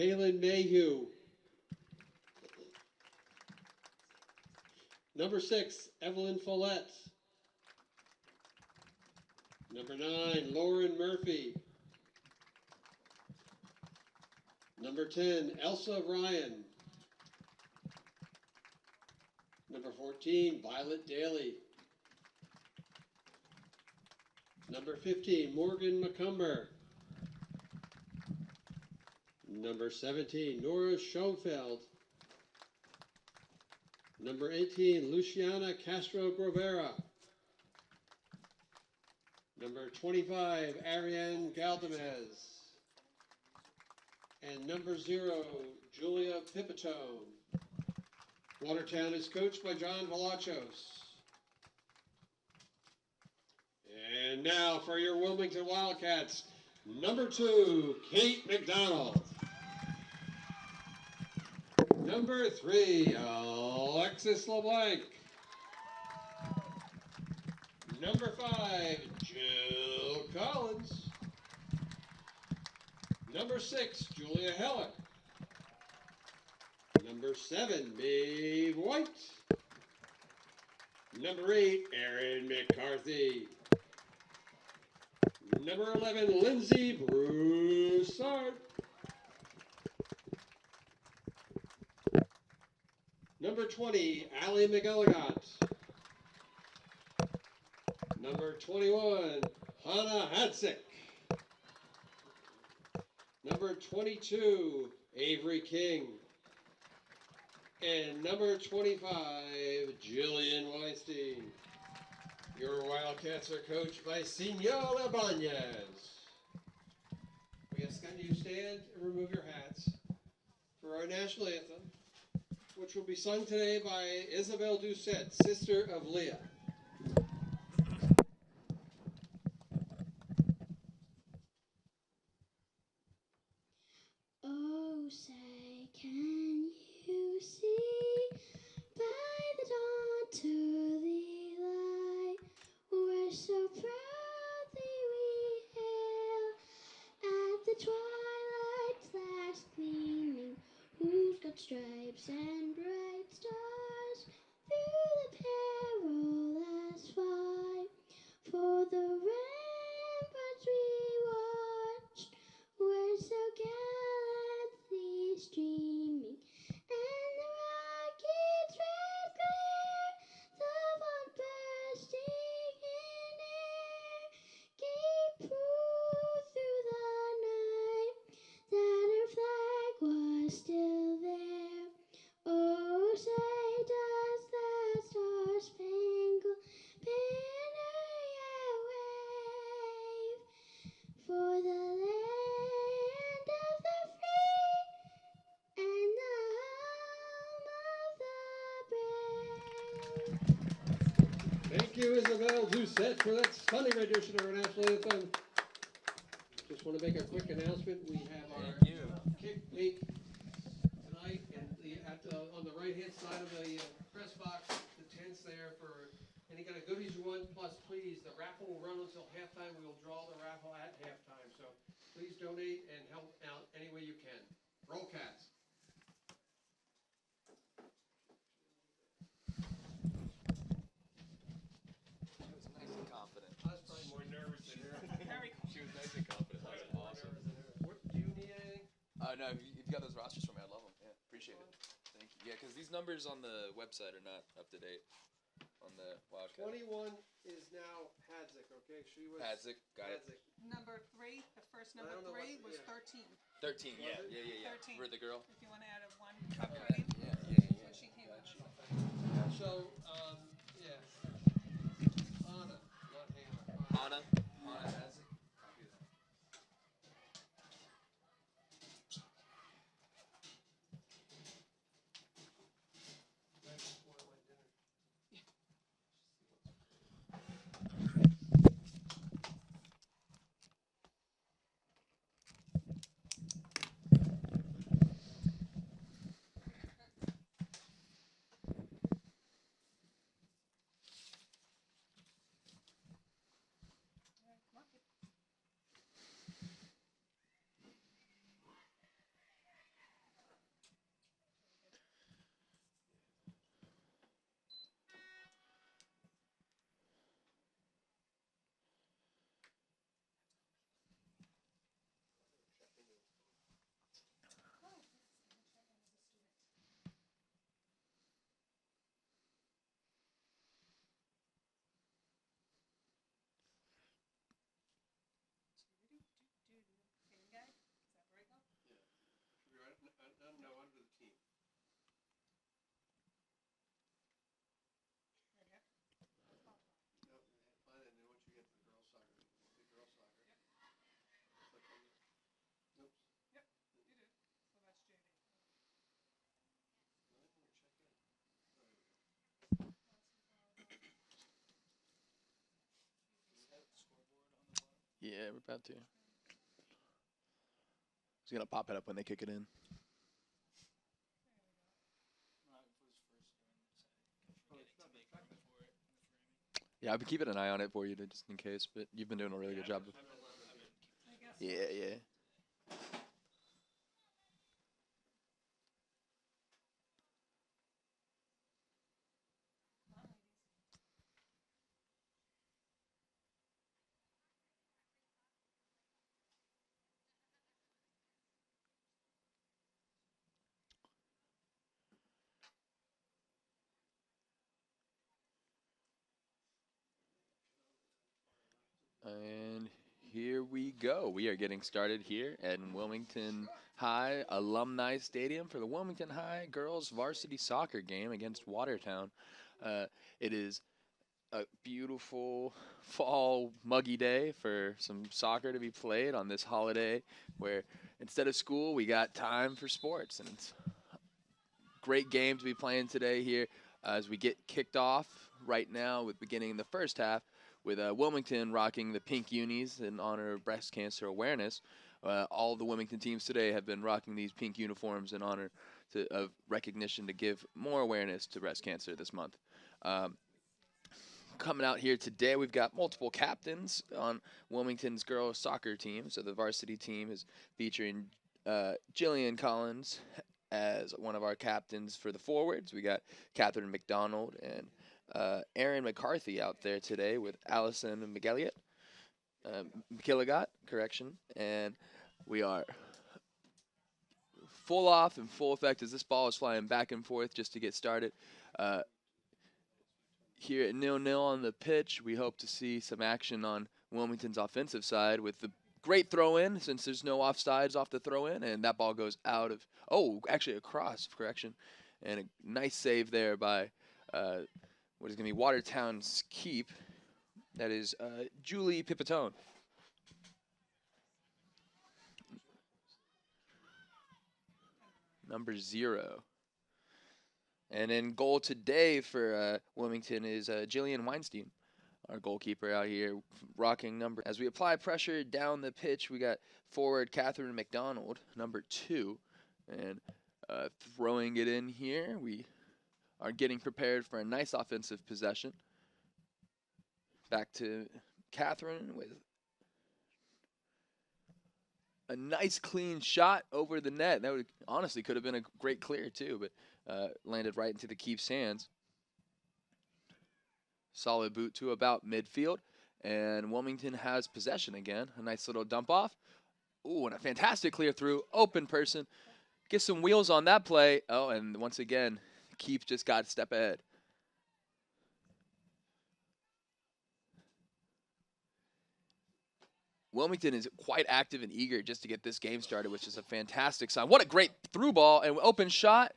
Kaylin Mayhew. Number 6, Evelyn Follett. Number 9, Lauren Murphy. Number 10, Elsa Ryan. Number 14, Violet Daly. Number 15, Morgan McCumber. Number 17, Nora Schoenfeld. Number 18, Luciana Castro Grovera. Number 25, Ariane Galdamez. And number 0, Julia Pipitone. Watertown is coached by John Velachos. And now for your Wilmington Wildcats, number 2, Kate McDonald. Number 3, Alexis LeBlanc. Number 5, Jill Collins. Number 6, Julia Heller. Number 7, Maeve White. Number 8, Erin McCarthy. Number 11, Lindsay Broussard. Number 20, Allie McElligott. Number 21, Hannah Hadsick. Number 22, Avery King. And number 25, Jillian Weinstein. Your Wildcats are coached by Senor Ibanez. We ask that you stand and remove your hats for our national anthem, which will be sung today by Isabel Doucette, sister of Leah. Oh, say, can you see by the dawn's early light, we're so proudly we hail at the twilight's last gleaming, who's got stripes and bright stars through the perilous fight. For the ramparts we watched were so gallantly streaming, and the rocket's red glare, the bomb bursting in air, gave proof through the night that her flag was still there. Oh, say does the star-spangled banner yet wave for the land of the free and the home of the brave? Thank you, Isabel Doucette, for that stunning rendition of our national anthem. Just want to make a quick announcement. We have our kick meet tonight, and on the right-hand side of the press box, the tents there for any kind of goodies you want. Plus, please, the raffle will run until halftime. We will draw the raffle at halftime. So please donate and help out any way you can. Roll Cats. She was nice and confident. I was probably more nervous than her. She was nice and confident. That was awesome. Do you need anything? No, if you've got those rosters for me, I'd love them. Yeah, appreciate it. Thank you. Yeah, because these numbers on the website are not up to date on the Wildcat. 21 is now Hadzik, okay? She was Hadzik, got it. Hadzik. Number 3, the first number I don't know 3 what- was yeah. 13. 13, yeah, Was it? yeah. 13. For the girl. If you want to add a 1 after it. Yeah. When she came up. So, yeah. Anna, not Hannah. Anna has it. Copy that. Right before my dinner. Yeah, we're about to. He's gonna pop it up when they kick it in. Yeah, I've been keeping an eye on it for you, just in case. But you've been doing a really good job. I guess. Yeah, yeah. And here we go. We are getting started here at Wilmington High Alumni Stadium for the Wilmington High girls varsity soccer game against Watertown. It is a beautiful fall muggy day for some soccer to be played on this holiday where instead of school we got time for sports, and it's a great game to be playing today here as we get kicked off right now with beginning in the first half with Wilmington rocking the pink unis in honor of breast cancer awareness. All the Wilmington teams today have been rocking these pink uniforms in honor of recognition to give more awareness to breast cancer this month. Coming out here today, we've got multiple captains on Wilmington's girls soccer team. So the varsity team is featuring Jillian Collins as one of our captains for the forwards. We got Catherine McDonald and Erin McCarthy out there today with Allison McKilligot, correction. And we are full off and full effect as this ball is flying back and forth just to get started. Here at 0-0 on the pitch, we hope to see some action on Wilmington's offensive side with the great throw-in, since there's no offsides off the throw-in, and that ball goes out of, actually across, correction, and a nice save there by what is going to be Watertown's keep. That is Julie Pipitone. Number 0. And in goal today for Wilmington is Jillian Weinstein, our goalkeeper out here, rocking number. As we apply pressure down the pitch, we got forward Catherine McDonald, number 2, and throwing it in here. We are getting prepared for a nice offensive possession. Back to Catherine with a nice clean shot over the net. That would honestly could have been a great clear too, but landed right into the keep's hands. Solid boot to about midfield, and Wilmington has possession again. A nice little dump off. Ooh, and a fantastic clear through. Open person. Get some wheels on that play. Oh, and once again, keep just got a step ahead. Wilmington is quite active and eager just to get this game started, which is a fantastic sign. What a great through ball and open shot.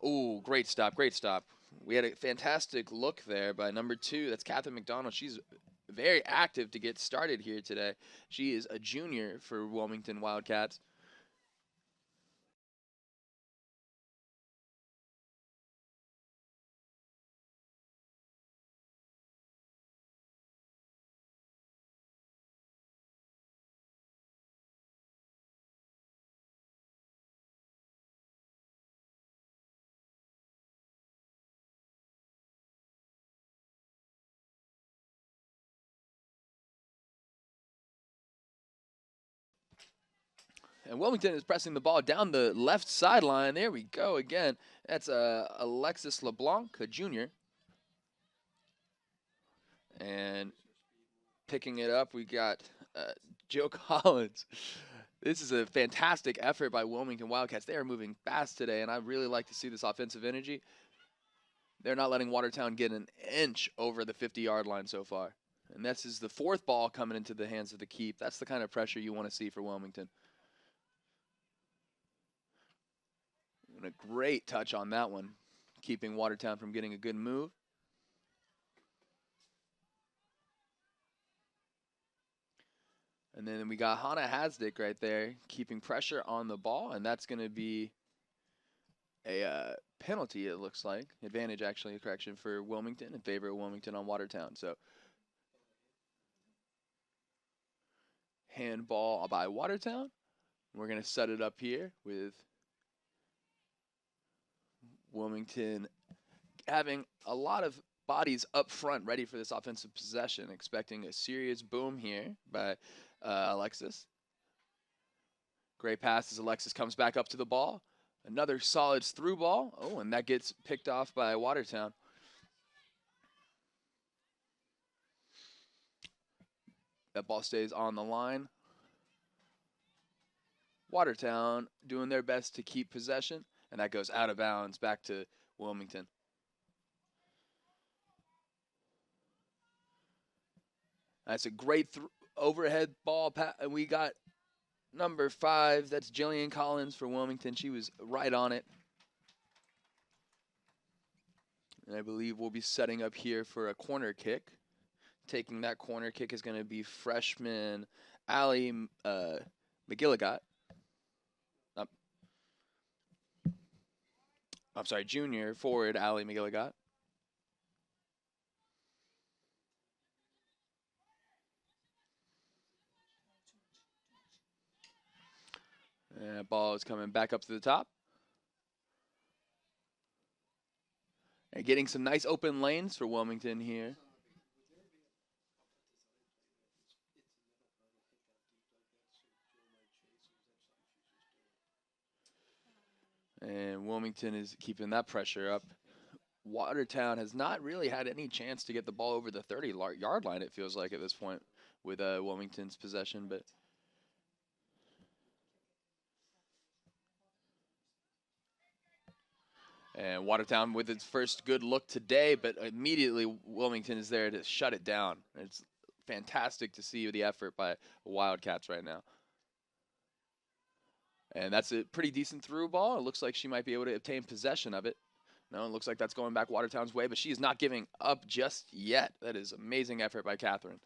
Ooh, great stop, great stop. We had a fantastic look there by number 2. That's Catherine McDonald. She's very active to get started here today. She is a junior for Wilmington Wildcats. And Wilmington is pressing the ball down the left sideline. There we go again. That's Alexis LeBlanc, a junior. And picking it up, we got Joe Collins. This is a fantastic effort by Wilmington Wildcats. They are moving fast today, and I really like to see this offensive energy. They're not letting Watertown get an inch over the 50-yard line so far. And this is the 4th ball coming into the hands of the keep. That's the kind of pressure you want to see for Wilmington. And a great touch on that one, keeping Watertown from getting a good move. And then we got Hannah Hasdick right there, keeping pressure on the ball, and that's going to be a penalty, it looks like. Advantage, actually, correction, for Wilmington in favor of Wilmington on Watertown. So handball by Watertown. We're going to set it up here with Wilmington having a lot of bodies up front ready for this offensive possession, expecting a serious boom here by Alexis. Great pass as Alexis comes back up to the ball. Another solid through ball. Oh, and that gets picked off by Watertown. That ball stays on the line. Watertown doing their best to keep possession, and that goes out of bounds back to Wilmington. That's a great overhead ball. And we got number 5. That's Jillian Collins for Wilmington. She was right on it. And I believe we'll be setting up here for a corner kick. Taking that corner kick is going to be freshman Allie McGilligot. I'm sorry, junior forward Allie McGilligot. And ball is coming back up to the top. And getting some nice open lanes for Wilmington here. And Wilmington is keeping that pressure up. Watertown has not really had any chance to get the ball over the 30-yard line, it feels like, at this point with Wilmington's possession. But and Watertown with its first good look today, but immediately Wilmington is there to shut it down. It's fantastic to see the effort by Wildcats right now. And that's a pretty decent through ball. It looks like she might be able to obtain possession of it. No, it looks like that's going back Watertown's way, but she is not giving up just yet. That is amazing effort by Catherine.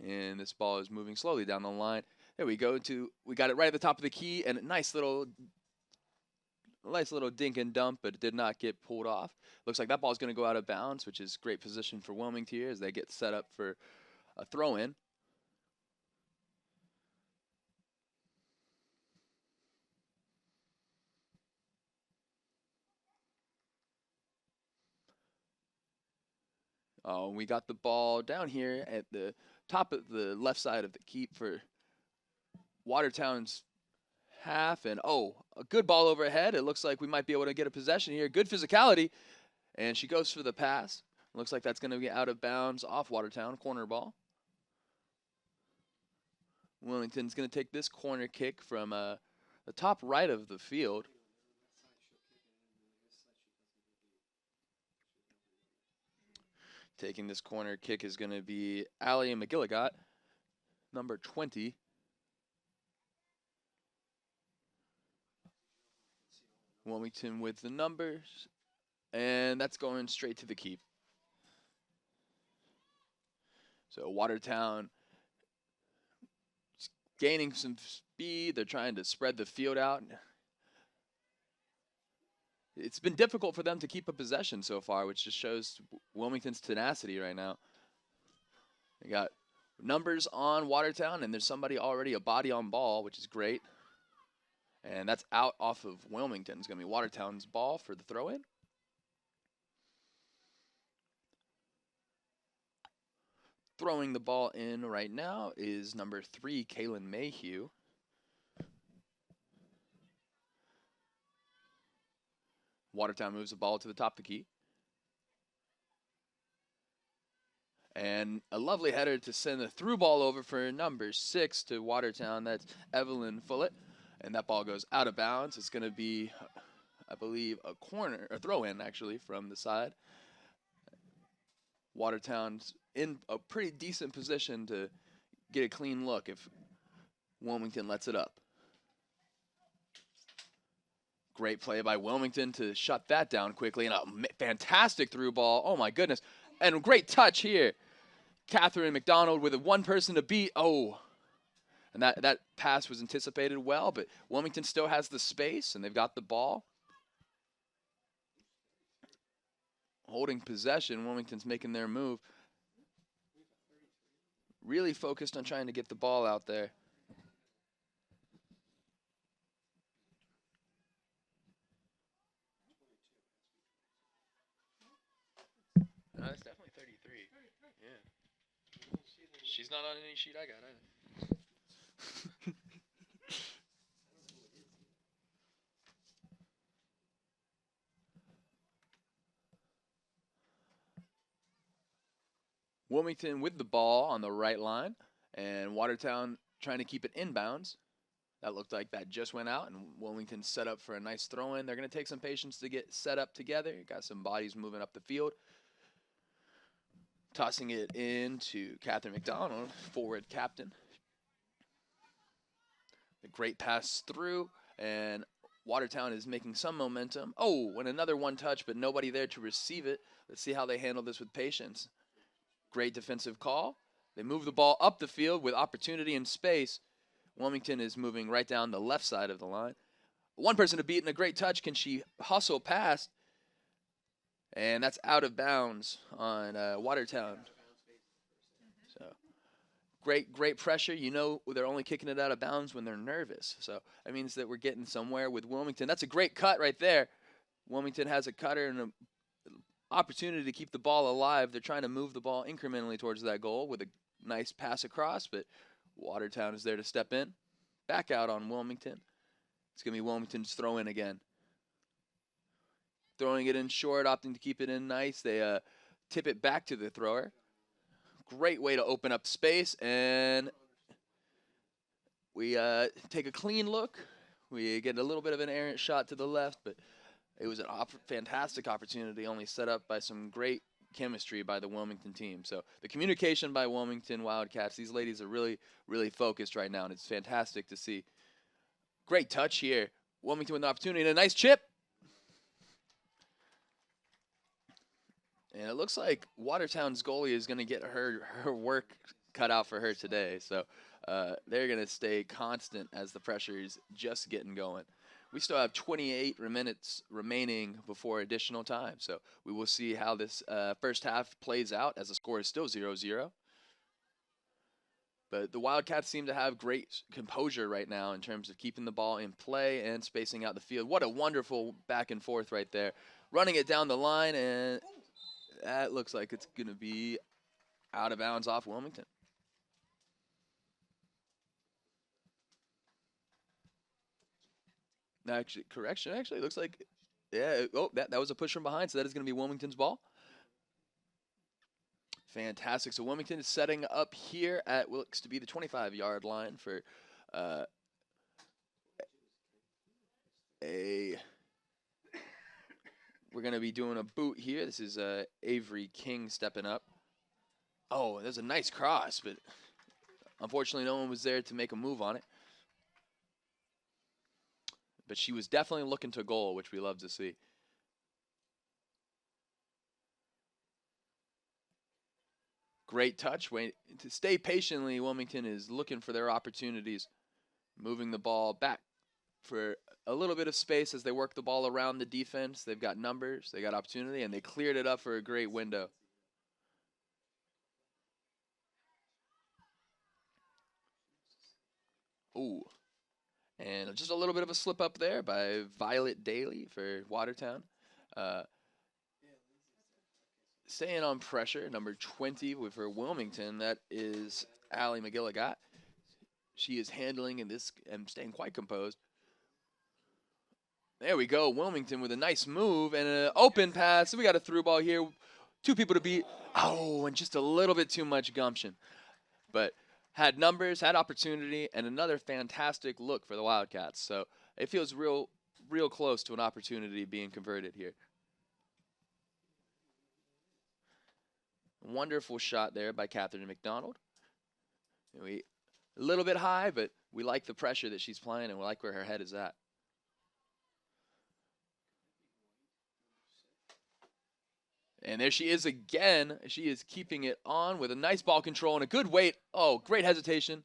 And this ball is moving slowly down the line. There we go. We got it right at the top of the key, and a nice little dink and dump, but it did not get pulled off. Looks like that ball is going to go out of bounds, which is great position for Wilmington here as they get set up for a throw-in. We got the ball down here at the top of the left side of the keep for Watertown's half. And, a good ball overhead. It looks like we might be able to get a possession here. Good physicality. And she goes for the pass. Looks like that's going to be out of bounds off Watertown. Corner ball. Wilmington's going to take this corner kick from the top right of the field. Taking this corner kick is going to be Allie McGilligot, number 20. Wilmington with the numbers, and that's going straight to the keep. So Watertown gaining some speed. They're trying to spread the field out. It's been difficult for them to keep a possession so far, which just shows Wilmington's tenacity right now. They got numbers on Watertown, and there's somebody already a body on ball, which is great. And that's out off of Wilmington. It's going to be Watertown's ball for the throw-in. Throwing the ball in right now is number 3, Kaylin Mayhew. Watertown moves the ball to the top of the key. And a lovely header to send a through ball over for number 6 to Watertown. That's Evelyn Fullett. And that ball goes out of bounds. It's going to be, I believe, a throw-in, actually, from the side. Watertown's in a pretty decent position to get a clean look if Wilmington lets it up. Great play by Wilmington to shut that down quickly. And a fantastic through ball. Oh, my goodness. And a great touch here. Catherine McDonald with one person to beat. Oh. And that pass was anticipated well, but Wilmington still has the space, and they've got the ball. Holding possession, Wilmington's making their move. really focused on trying to get the ball out there. No, it's definitely 33. Yeah. She's not on any sheet I got either. Wilmington with the ball on the right line, and Watertown trying to keep it inbounds. That looked like that just went out, and Wilmington set up for a nice throw-in. They're going to take some patience to get set up together. Got some bodies moving up the field. Tossing it into Catherine McDonald, forward captain. A great pass through, and Watertown is making some momentum. Oh, and another one touch, but nobody there to receive it. Let's see how they handle this with patience. Great defensive call. They move the ball up the field with opportunity and space. Wilmington is moving right down the left side of the line. One person to beat and a great touch. Can she hustle past? And that's out of bounds on Watertown. So great pressure. You know they're only kicking it out of bounds when they're nervous. So that means that we're getting somewhere with Wilmington. That's a great cut right there. Wilmington has a cutter and an opportunity to keep the ball alive. They're trying to move the ball incrementally towards that goal with a nice pass across, but Watertown is there to step in. Back out on Wilmington. It's going to be Wilmington's throw in again. Throwing it in short, opting to keep it in nice. They tip it back to the thrower. Great way to open up space, and we take a clean look. We get a little bit of an errant shot to the left, but it was a fantastic opportunity, only set up by some great chemistry by the Wilmington team. So the communication by Wilmington Wildcats, these ladies are really, really focused right now, and it's fantastic to see. Great touch here. Wilmington with an opportunity and a nice chip. And it looks like Watertown's goalie is going to get her work cut out for her today. So they're going to stay constant as the pressure is just getting going. We still have 28 minutes remaining before additional time. So we will see how this first half plays out as the score is still 0-0. But the Wildcats seem to have great composure right now in terms of keeping the ball in play and spacing out the field. What a wonderful back and forth right there. Running it down the line, and that looks like it's going to be out of bounds off Wilmington. Actually, correction. Actually, looks like, yeah. Oh, that was a push from behind, so that is going to be Wilmington's ball. Fantastic. So Wilmington is setting up here at what looks to be the 25-yard line for we're going to be doing a boot here. This is Avery King stepping up. Oh, there's a nice cross, but unfortunately no one was there to make a move on it. But she was definitely looking to goal, which we love to see. Great touch. Wait to stay patiently. Wilmington is looking for their opportunities, moving the ball back for a little bit of space as they work the ball around the defense. They've got numbers, they got opportunity, and they cleared it up for a great window. Ooh. And just a little bit of a slip up there by Violet Daly for Watertown. Staying on pressure, number 20 with her Wilmington, that is Allie McGilligot. She is handling in this and staying quite composed. There we go, Wilmington with a nice move and an open pass. So we got a through ball here. Two people to beat. Oh, and just a little bit too much gumption. But had numbers, had opportunity, and another fantastic look for the Wildcats. So it feels real close to an opportunity being converted here. Wonderful shot there by Catherine McDonald. A little bit high, but we like the pressure that she's playing, and we like where her head is at. And there she is again. She is keeping it on with a nice ball control and a good weight. Oh, great hesitation.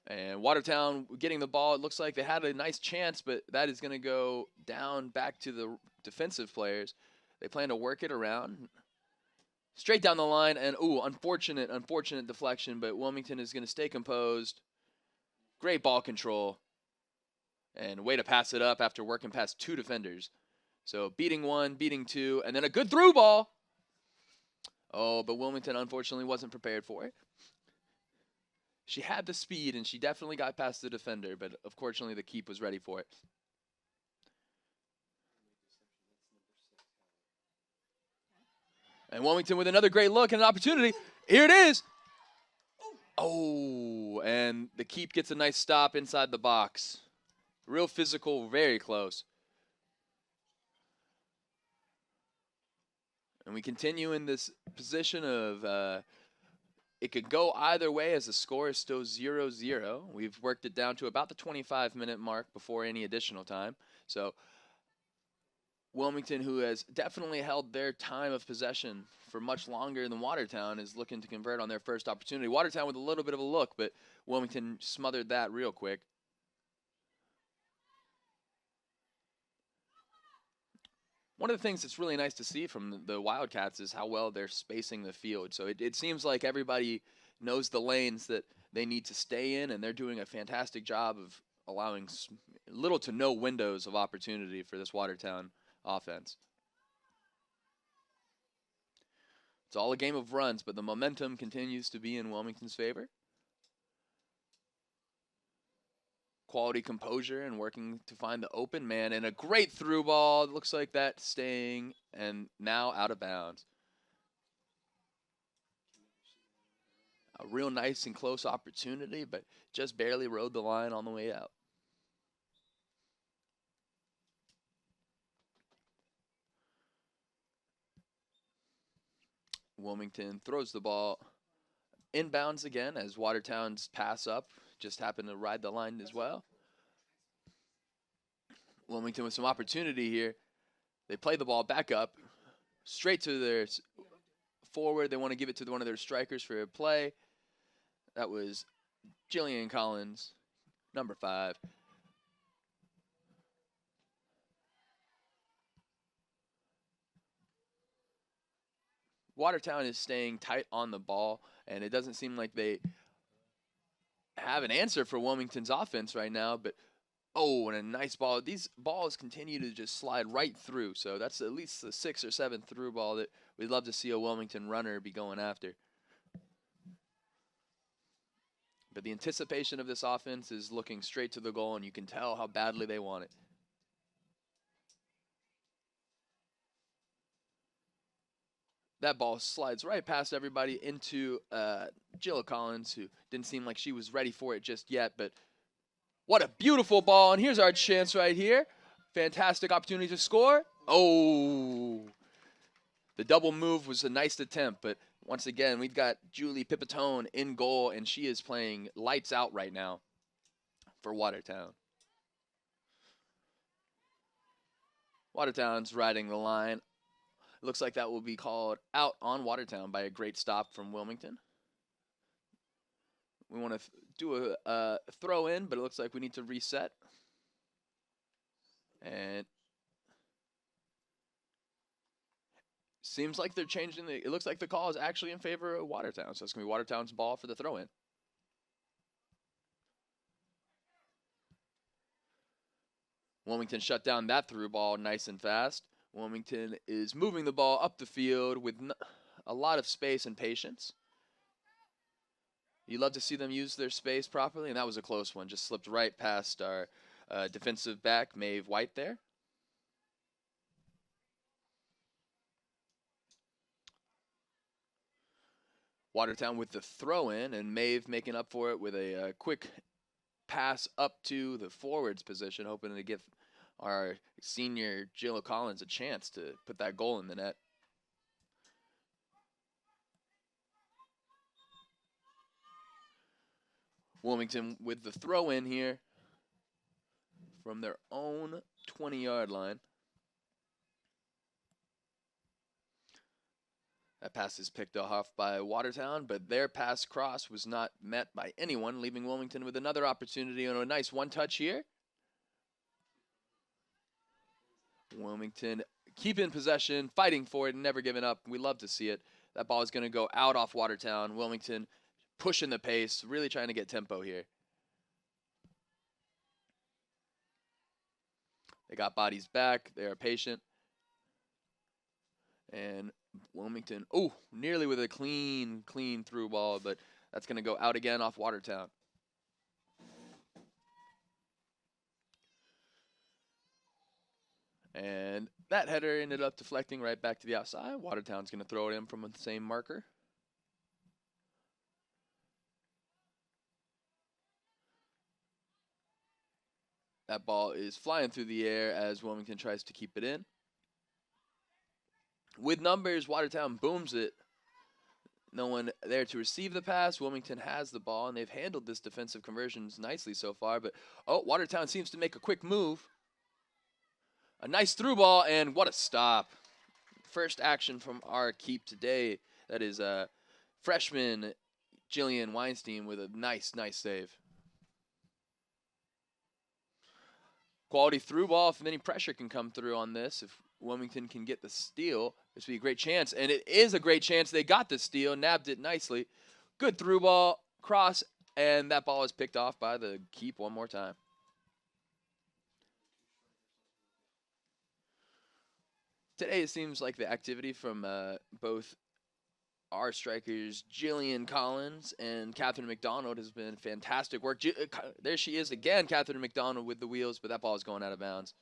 And Watertown getting the ball. It looks like they had a nice chance, but that is going to go down back to the defensive players. They plan to work it around. Straight down the line, and ooh, unfortunate deflection, but Wilmington is going to stay composed. Great ball control. And way to pass it up after working past 2 defenders. So beating 1, beating 2, and then a good through ball. Oh, but Wilmington unfortunately wasn't prepared for it. She had the speed, and she definitely got past the defender, but unfortunately the keep was ready for it. And Wilmington with another great look and an opportunity. Here it is. Oh, and the keep gets a nice stop inside the box. Real physical, very close. And we continue in this position of it could go either way as the score is still 0-0. We've worked it down to about the 25-minute mark before any additional time. So Wilmington, who has definitely held their time of possession for much longer than Watertown, is looking to convert on their first opportunity. Watertown with a little bit of a look, but Wilmington smothered that real quick. One of the things that's really nice to see from the Wildcats is how well they're spacing the field. So it seems like everybody knows the lanes that they need to stay in, and they're doing a fantastic job of allowing little to no windows of opportunity for this Watertown offense. It's all a game of runs, but the momentum continues to be in Wilmington's favor. Quality composure and working to find the open man, and a great through ball. It looks like that's staying and now out of bounds. A real nice and close opportunity, but just barely rode the line on the way out. Wilmington throws the ball inbounds again as Watertown's pass up just happened to ride the line as well. Wilmington with some opportunity here. They play the ball back up, straight to their forward. They want to give it to one of their strikers for a play. That was Jillian Collins, number 5. Watertown is staying tight on the ball, and it doesn't seem like they have an answer for Wilmington's offense right now, but oh, and a nice ball. These balls continue to just slide right through, so that's at least the 6th or 7th through ball that we'd love to see a Wilmington runner be going after. But the anticipation of this offense is looking straight to the goal, and you can tell how badly they want it. That ball slides right past everybody into Jill Collins, who didn't seem like she was ready for it just yet. But what a beautiful ball. And here's our chance right here. Fantastic opportunity to score. Oh, the double move was a nice attempt. But once again, we've got Julie Pipitone in goal, and she is playing lights out right now for Watertown. Watertown's riding the line. It looks like that will be called out on Watertown by a great stop from Wilmington. We want to do a throw in, but it looks like we need to reset. And seems like they're changing it looks like the call is actually in favor of Watertown. So it's going to be Watertown's ball for the throw in. Wilmington shut down that through ball nice and fast. Wilmington is moving the ball up the field with a lot of space and patience. You love to see them use their space properly, and that was a close one. Just slipped right past our defensive back, Maeve White there. Watertown with the throw-in, and Maeve making up for it with a quick pass up to the forwards position, hoping to give our senior Jill Collins a chance to put that goal in the net. Wilmington with the throw in here from their own 20-yard line. That pass is picked off by Watertown, but their pass cross was not met by anyone, leaving Wilmington with another opportunity on a nice one-touch here. Wilmington keeping possession, fighting for it, and never giving up. We love to see it. That ball is going to go out off Watertown. Wilmington pushing the pace, really trying to get tempo here. They got bodies back. They are patient. And Wilmington, oh, nearly with a clean through ball, but that's going to go out again off Watertown. And that header ended up deflecting right back to the outside. Watertown's going to throw it in from the same marker. That ball is flying through the air as Wilmington tries to keep it in. With numbers, Watertown booms it. No one there to receive the pass. Wilmington has the ball, and they've handled this defensive conversions nicely so far. But, oh, Watertown seems to make a quick move. A nice through ball, and what a stop. First action from our keep today. That is freshman Jillian Weinstein with a nice save. Quality through ball. If any pressure can come through on this, if Wilmington can get the steal, this would be a great chance. And it is a great chance. They got the steal, nabbed it nicely. Good through ball, cross, and that ball is picked off by the keep one more time. Today it seems like the activity from both our strikers, Jillian Collins and Catherine McDonald, has been fantastic work. There she is again, Catherine McDonald with the wheels, but that ball is going out of bounds.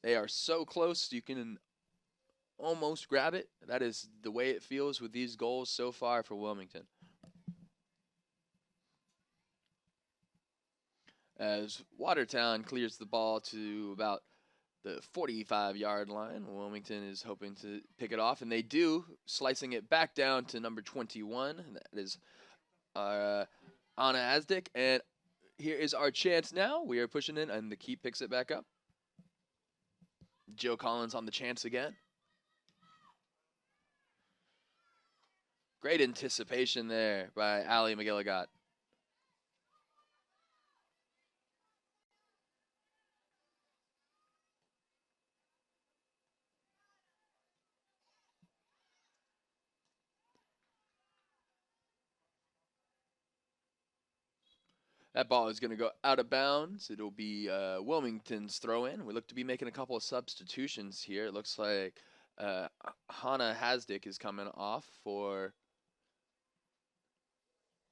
They are so close, you can almost grab it. That is the way it feels with these goals so far for Wilmington. As Watertown clears the ball to about the 45-yard line, Wilmington is hoping to pick it off, and they do, slicing it back down to number 21. That is Anna Asdick, and here is our chance now. We are pushing in, and the keep picks it back up. Jill Collins on the chance again. Great anticipation there by Allie McGilligot. That ball is going to go out of bounds. It'll be Wilmington's throw-in. We look to be making a couple of substitutions here. It looks like Hannah Hasdick is coming off for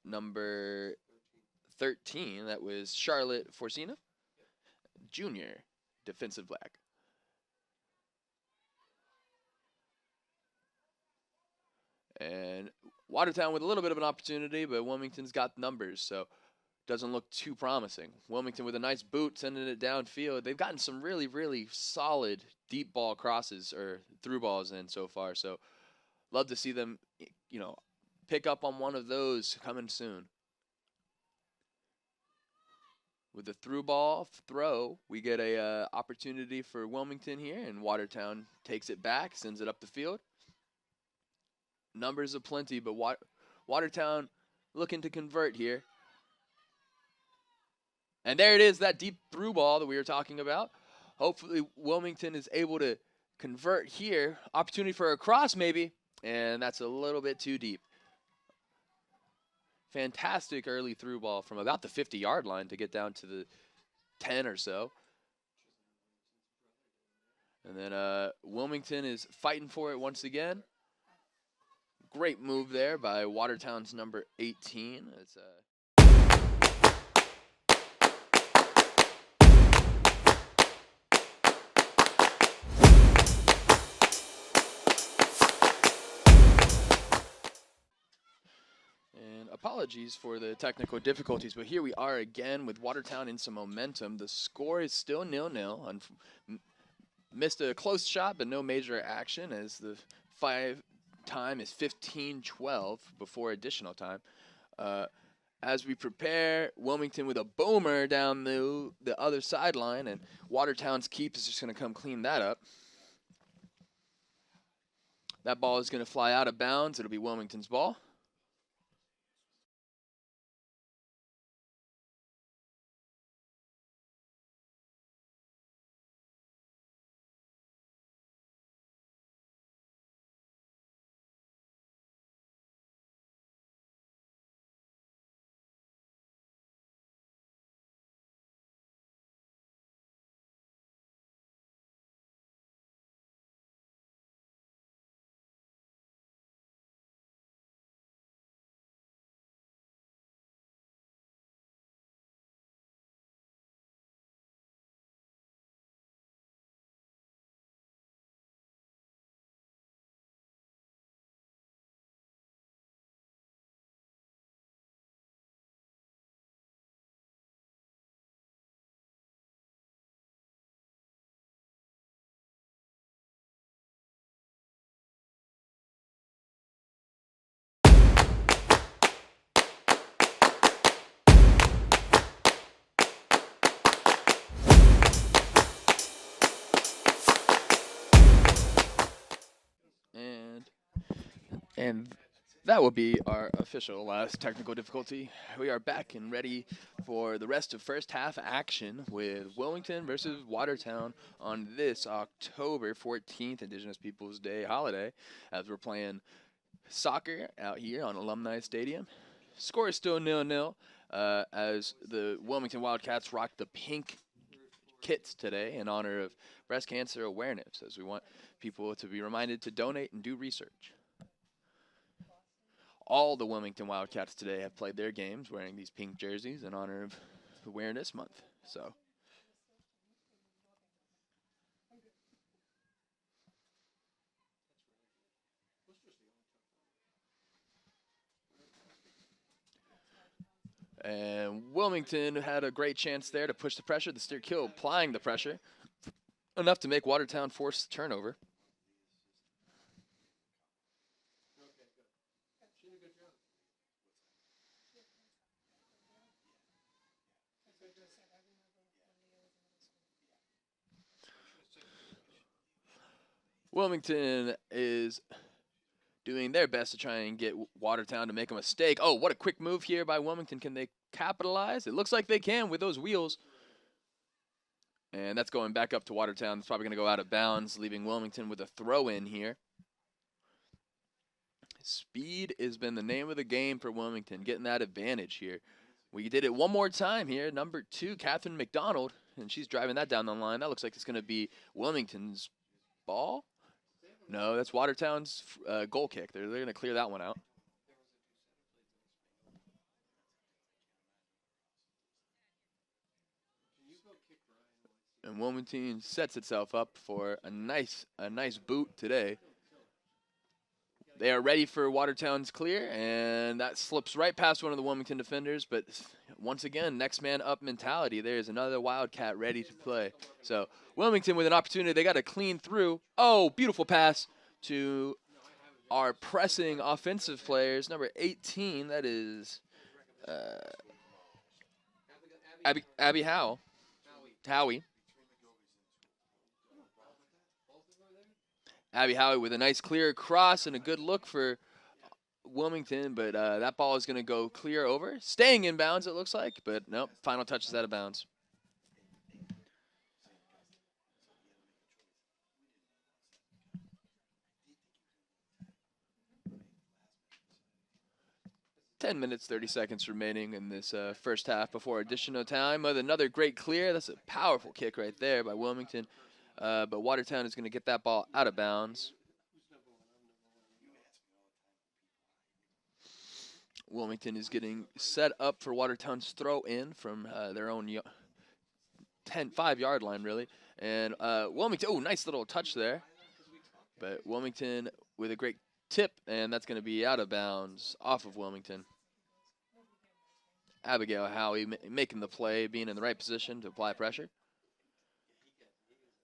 number 13. That was Charlotte Forcina, junior, defensive back. And Watertown with a little bit of an opportunity, but Wilmington's got numbers, so doesn't look too promising. Wilmington with a nice boot, sending it downfield. They've gotten some really solid deep ball crosses or through balls in so far. So love to see them, pick up on one of those coming soon. With the through ball throw, we get a opportunity for Wilmington here, and Watertown takes it back, sends it up the field. Numbers aplenty, but Watertown looking to convert here. And there it is, that deep through ball that we were talking about. Hopefully Wilmington is able to convert here. Opportunity for a cross maybe, and that's a little bit too deep. Fantastic early through ball from about the 50-yard line to get down to the 10 or so. And then Wilmington is fighting for it once again. Great move there by Watertown's number 18. It's apologies for the technical difficulties, but here we are again with Watertown in some momentum. The score is still 0-0. Missed a close shot, but no major action as the time is 15:12 before additional time. as we prepare, Wilmington with a boomer down the other sideline, and Watertown's keep is just going to come clean that up. That ball is going to fly out of bounds. It'll be Wilmington's ball. And that will be our official last technical difficulty. We are back and ready for the rest of first half action with Wilmington versus Watertown on this October 14th Indigenous Peoples Day holiday, as we're playing soccer out here on Alumni Stadium. Score is still 0-0 as the Wilmington Wildcats rock the pink kits today in honor of breast cancer awareness, as we want people to be reminded to donate and do research. All the Wilmington Wildcats today have played their games wearing these pink jerseys in honor of Awareness Month. So, and Wilmington had a great chance there to push the pressure. The steer kill applying the pressure enough to make Watertown force turnover. Wilmington is doing their best to try and get Watertown to make a mistake. Oh, what a quick move here by Wilmington. Can they capitalize? It looks like they can with those wheels. And that's going back up to Watertown. It's probably going to go out of bounds, leaving Wilmington with a throw-in here. Speed has been the name of the game for Wilmington, getting that advantage here. We did it one more time here. Number 2, Catherine McDonald, and she's driving that down the line. That looks like it's going to be Wilmington's ball. No, that's Watertown's goal kick. They're going to clear that one out. And Wilmington sets itself up for a nice boot today. They are ready for Watertown's clear, and that slips right past one of the Wilmington defenders. But once again, next man up mentality. There's another Wildcat ready to play. So Wilmington with an opportunity. They got to clean through. Oh, beautiful pass to our pressing offensive players. Number 18, that is Abby Howie. Abby Howie with a nice clear cross and a good look for Wilmington, but that ball is going to go clear over. Staying in bounds, it looks like, but nope, final touch is out of bounds. Ten minutes, 30 seconds remaining in this first half before additional time. With another great clear. That's a powerful kick right there by Wilmington. But Watertown is going to get that ball out of bounds. Wilmington is getting set up for Watertown's throw in from their own 5-yard line, really. And Wilmington, oh, nice little touch there. But Wilmington with a great tip, and that's going to be out of bounds off of Wilmington. Abigail Howie making the play, being in the right position to apply pressure.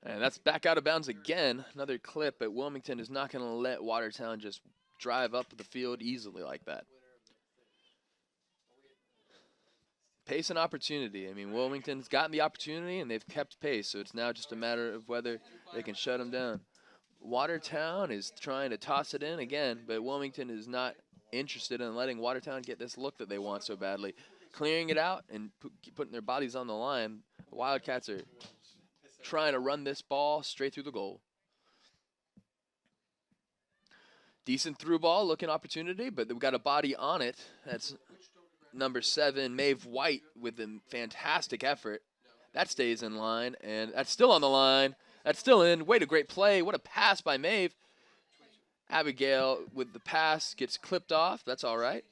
And that's back out of bounds again. Another clip, but Wilmington is not going to let Watertown just drive up the field easily like that. pace and opportunity. I mean, Wilmington's gotten the opportunity, and they've kept pace, so it's now just a matter of whether they can shut them down. Watertown is trying to toss it in again, but Wilmington is not interested in letting Watertown get this look that they want so badly. Clearing it out and putting their bodies on the line, the Wildcats are trying to run this ball straight through the goal. Decent through ball, looking opportunity, but we've got a body on it. That's number 7, Maeve White, with a fantastic effort. That stays in line, and that's still on the line. That's still in. Wait, a great play. What a pass by Maeve. Abigail with the pass gets clipped off. That's all right.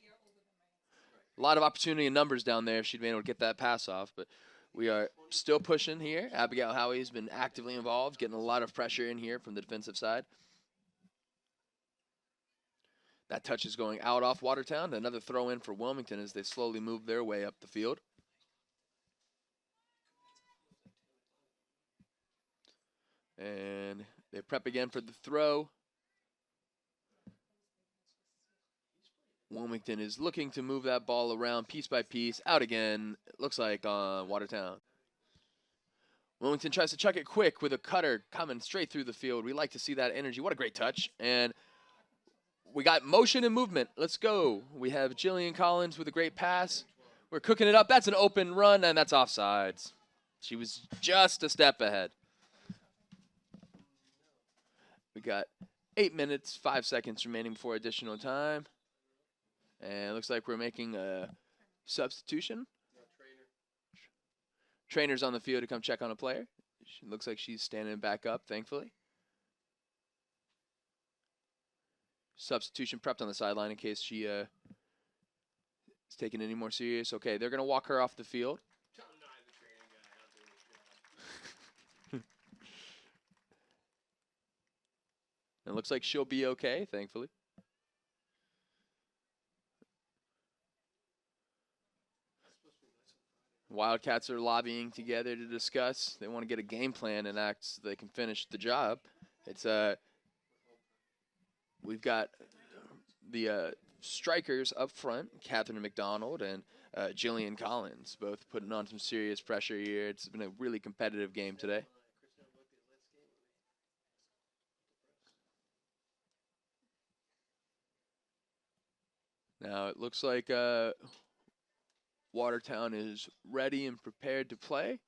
A lot of opportunity and numbers down there if she'd been able to get that pass off, but we are still pushing here. Abigail Howie's been actively involved, getting a lot of pressure in here from the defensive side. That touch is going out off Watertown. Another throw in for Wilmington as they slowly move their way up the field. And they prep again for the throw. Wilmington is looking to move that ball around piece by piece. Out again. It looks like on Watertown. Wilmington tries to chuck it quick with a cutter coming straight through the field. We like to see that energy. What a great touch. And we got motion and movement. Let's go. We have Jillian Collins with a great pass. We're cooking it up. That's an open run, and that's offsides. She was just a step ahead. We got 8 minutes, 5 seconds remaining before additional time. And it looks like we're making a substitution. Trainer's on the field to come check on a player. She looks like she's standing back up, thankfully. Substitution prepped on the sideline in case she is taking any more serious. Okay, they're going to walk her off the field. It looks like she'll be okay, thankfully. Wildcats are lobbying together to discuss. They want to get a game plan and act so they can finish the job. It's we've got the strikers up front, Catherine McDonald and Jillian Collins, both putting on some serious pressure here. It's been a really competitive game today. Now it looks like Watertown is ready and prepared to play.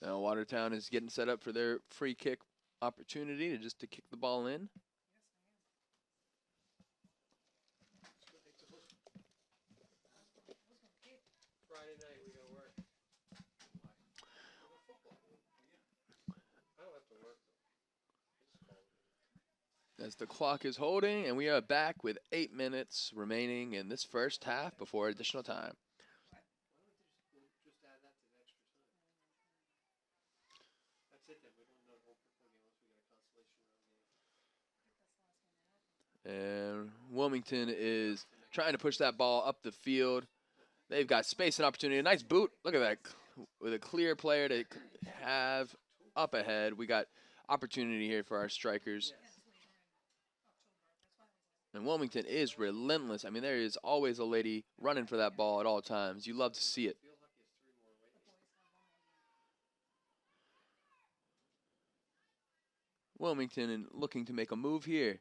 Now Watertown is getting set up for their free kick opportunity to kick the ball in. Friday night we gotta work. I don't have to work. As the clock is holding, and we are back with 8 minutes remaining in this first half before additional time. Just add that to the extra time. That's it then. We don't know the whole football game unless we got a consolation round game. And Wilmington is trying to push that ball up the field. They've got space and opportunity. A nice boot. Look at that. With a clear player to have up ahead. We got opportunity here for our strikers. And Wilmington is relentless. I mean, there is always a lady running for that ball at all times. You love to see it. Wilmington looking to make a move here.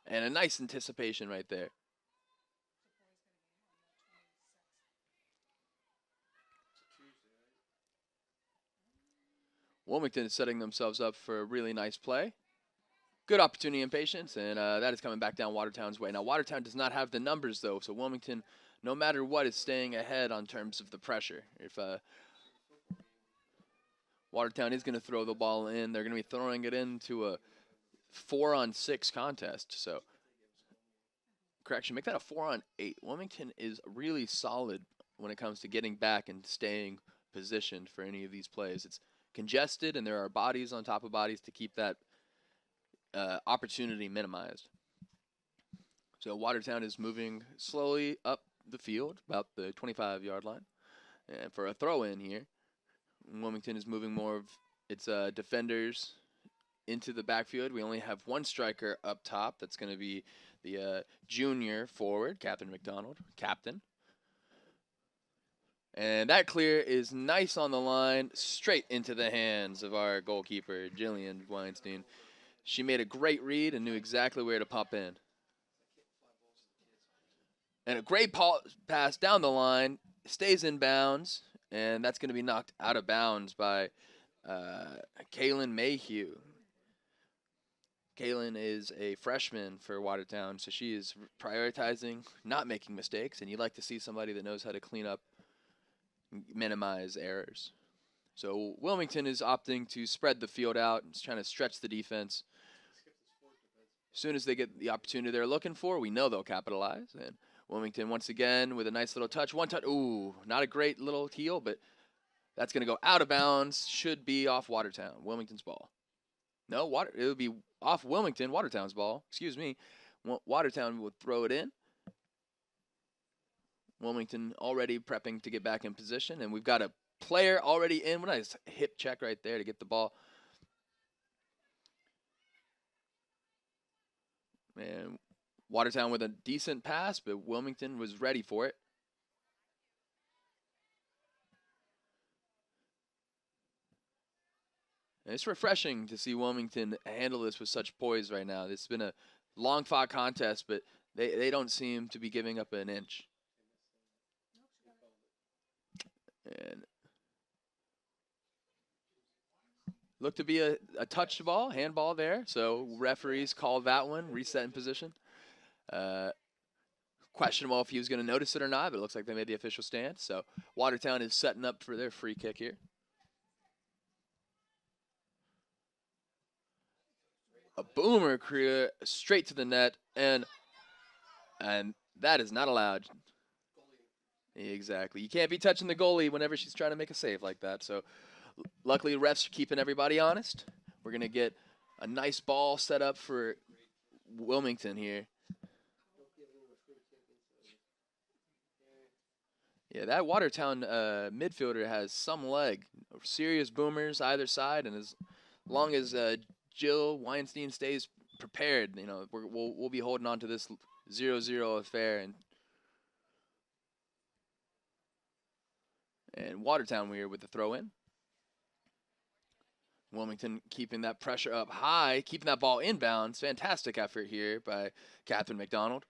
And a nice anticipation right there. Wilmington is setting themselves up for a really nice play. Good opportunity and patience, and that is coming back down Watertown's way. Now, Watertown does not have the numbers, though, so Wilmington, no matter what, is staying ahead on terms of the pressure. If Watertown is going to throw the ball in, they're going to be throwing it into a 4-on-6 contest. So, correction, make that a 4-on-8. Wilmington is really solid when it comes to getting back and staying positioned for any of these plays. It's congested, and there are bodies on top of bodies to keep that opportunity minimized. So Watertown is moving slowly up the field, about the 25-yard line. And for a throw-in here, Wilmington is moving more of its defenders into the backfield. We only have one striker up top. That's going to be the junior forward, Captain McDonald, captain. And that clear is nice on the line, straight into the hands of our goalkeeper, Jillian Weinstein. She made a great read and knew exactly where to pop in. And a great pass down the line, stays in bounds, and that's going to be knocked out of bounds by Kaylin Mayhew. Kaylin is a freshman for Watertown, so she is prioritizing not making mistakes, and you like to see somebody that knows how to clean up, minimize errors. So Wilmington is opting to spread the field out and trying to stretch the defense. As soon as they get the opportunity they're looking for, we know they'll capitalize. And Wilmington once again with a nice little touch. One touch. Ooh, not a great little heel, but that's going to go out of bounds. Should be off Watertown. Wilmington's ball. No, it would be off Wilmington. Watertown's ball. Excuse me. Watertown would throw it in. Wilmington already prepping to get back in position, and we've got a player already in. What a nice hip check right there to get the ball. And Watertown with a decent pass, but Wilmington was ready for it. And it's refreshing to see Wilmington handle this with such poise right now. It's been a long-fought contest, but they don't seem to be giving up an inch. And looked to be a touch ball, handball there. So referees called that one, reset in position. Questionable if he was going to notice it or not, but it looks like they made the official stance. So Watertown is setting up for their free kick here. A boomer career straight to the net, and that is not allowed. Exactly. You can't be touching the goalie whenever she's trying to make a save like that. So luckily refs are keeping everybody honest. We're going to get a nice ball set up for Wilmington here. Yeah, that Watertown midfielder has some leg. Serious boomers either side, and as long as Jill Weinstein stays prepared, you know, we'll be holding on to this 0-0 affair. And Watertown here with the throw-in. Wilmington keeping that pressure up high, keeping that ball inbounds. Fantastic effort here by Catherine McDonald.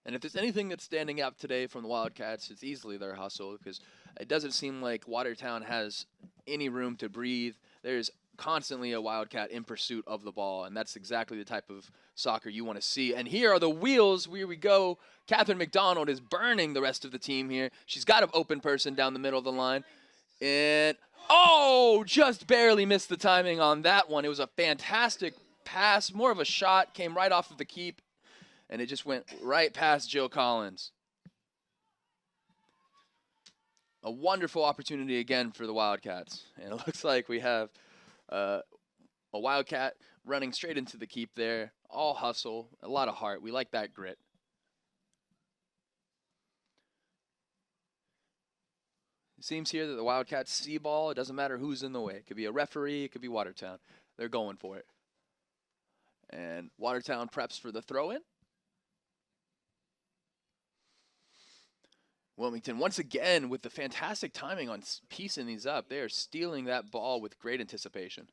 And if there's anything that's standing out today from the Wildcats, it's easily their hustle, because it doesn't seem like Watertown has any room to breathe. There's constantly a Wildcat in pursuit of the ball, and that's exactly the type of soccer you want to see. And here are the wheels. Here we go. Catherine McDonald is burning the rest of the team here. She's got an open person down the middle of the line. And, oh, just barely missed the timing on that one. It was a fantastic pass, more of a shot, came right off of the keep, and it just went right past Jill Collins. A wonderful opportunity again for the Wildcats. And it looks like we have a Wildcat running straight into the keep there. All hustle, a lot of heart. We like that grit. It seems here that the Wildcats see ball. It doesn't matter who's in the way. It could be a referee. It could be Watertown. They're going for it. And Watertown preps for the throw-in. Wilmington, once again, with the fantastic timing on piecing these up. They are stealing that ball with great anticipation.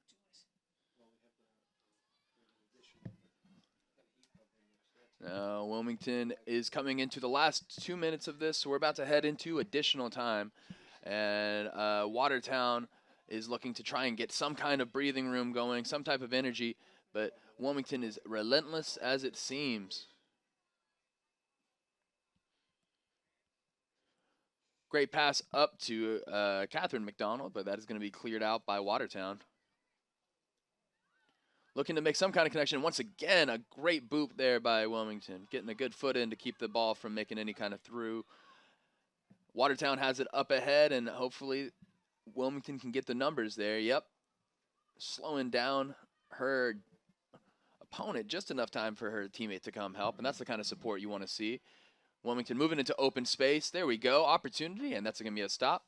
Now, Wilmington is coming into the last 2 minutes of this, so we're about to head into additional time. And Watertown is looking to try and get some kind of breathing room going, some type of energy, but Wilmington is relentless as it seems. Great pass up to Catherine McDonald, but that is going to be cleared out by Watertown. Looking to make some kind of connection. Once again, a great boop there by Wilmington. Getting a good foot in to keep the ball from making any kind of through. Watertown has it up ahead, and hopefully Wilmington can get the numbers there. Yep. Slowing down her opponent just enough time for her teammate to come help, and that's the kind of support you want to see. Wilmington moving into open space. There we go. Opportunity, and that's going to be a stop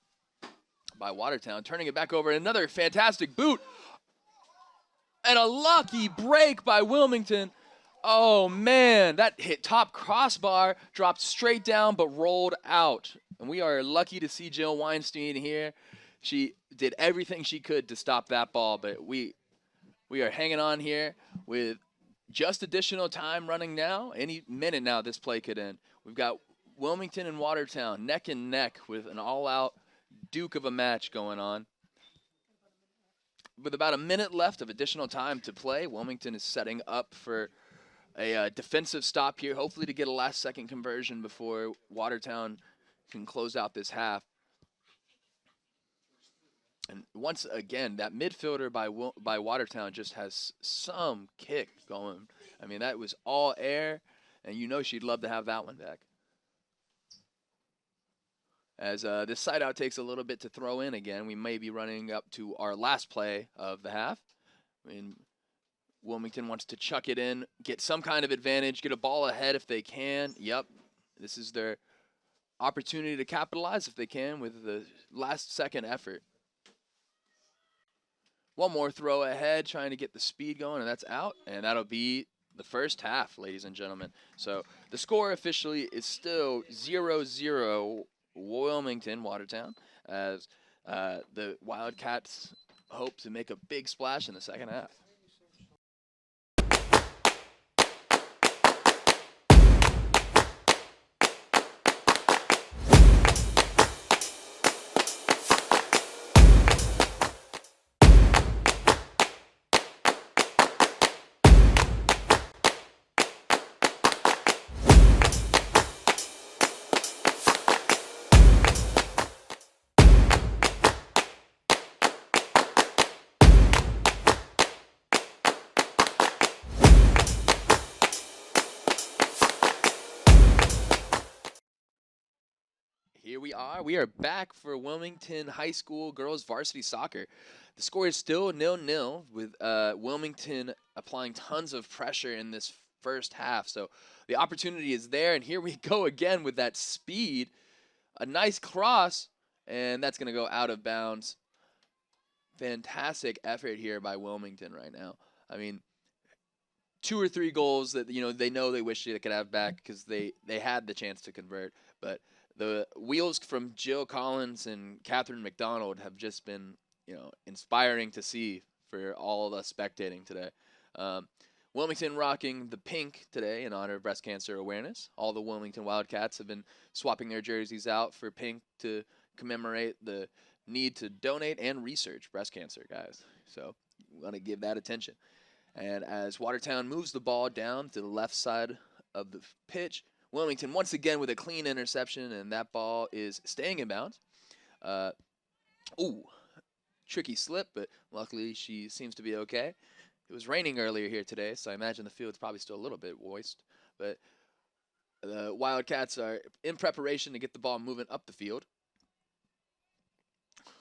by Watertown. Turning it back over. Another fantastic boot. And a lucky break by Wilmington. Oh, man. That hit top crossbar, dropped straight down, but rolled out. And we are lucky to see Jill Weinstein here. She did everything she could to stop that ball, but we are hanging on here with just additional time running now. Any minute now this play could end. We've got Wilmington and Watertown neck and neck with an all-out duke of a match going on. With about a minute left of additional time to play, Wilmington is setting up for a defensive stop here, hopefully to get a last-second conversion before Watertown can close out this half. And once again, that midfielder by Watertown just has some kick going. I mean, that was all air, and you know she'd love to have that one back. As this side out takes a little bit to throw in again, we may be running up to our last play of the half. I mean, Wilmington wants to chuck it in, get some kind of advantage, get a ball ahead if they can. Yep, this is their opportunity to capitalize if they can with the last-second effort. One more throw ahead, trying to get the speed going, and that's out. And that'll be the first half, ladies and gentlemen. So the score officially is still 0-0 Wilmington, Watertown, as the Wildcats hope to make a big splash in the second half. Here we are. We are back for Wilmington High School girls varsity soccer. The score is still 0-0 with Wilmington applying tons of pressure in this first half. So the opportunity is there, and here we go again with that speed. A nice cross, and that's going to go out of bounds. Fantastic effort here by Wilmington right now. I mean, 2 or 3 goals that they know they wish they could have back because they had the chance to convert, but the wheels from Jill Collins and Catherine McDonald have just been, inspiring to see for all of us spectating today. Wilmington rocking the pink today in honor of breast cancer awareness. All the Wilmington Wildcats have been swapping their jerseys out for pink to commemorate the need to donate and research breast cancer, guys. So we want to give that attention. And as Watertown moves the ball down to the left side of the pitch, Wilmington once again with a clean interception, and that ball is staying in bounds. Tricky slip, but luckily she seems to be okay. It was raining earlier here today, so I imagine the field's probably still a little bit moist. But the Wildcats are in preparation to get the ball moving up the field.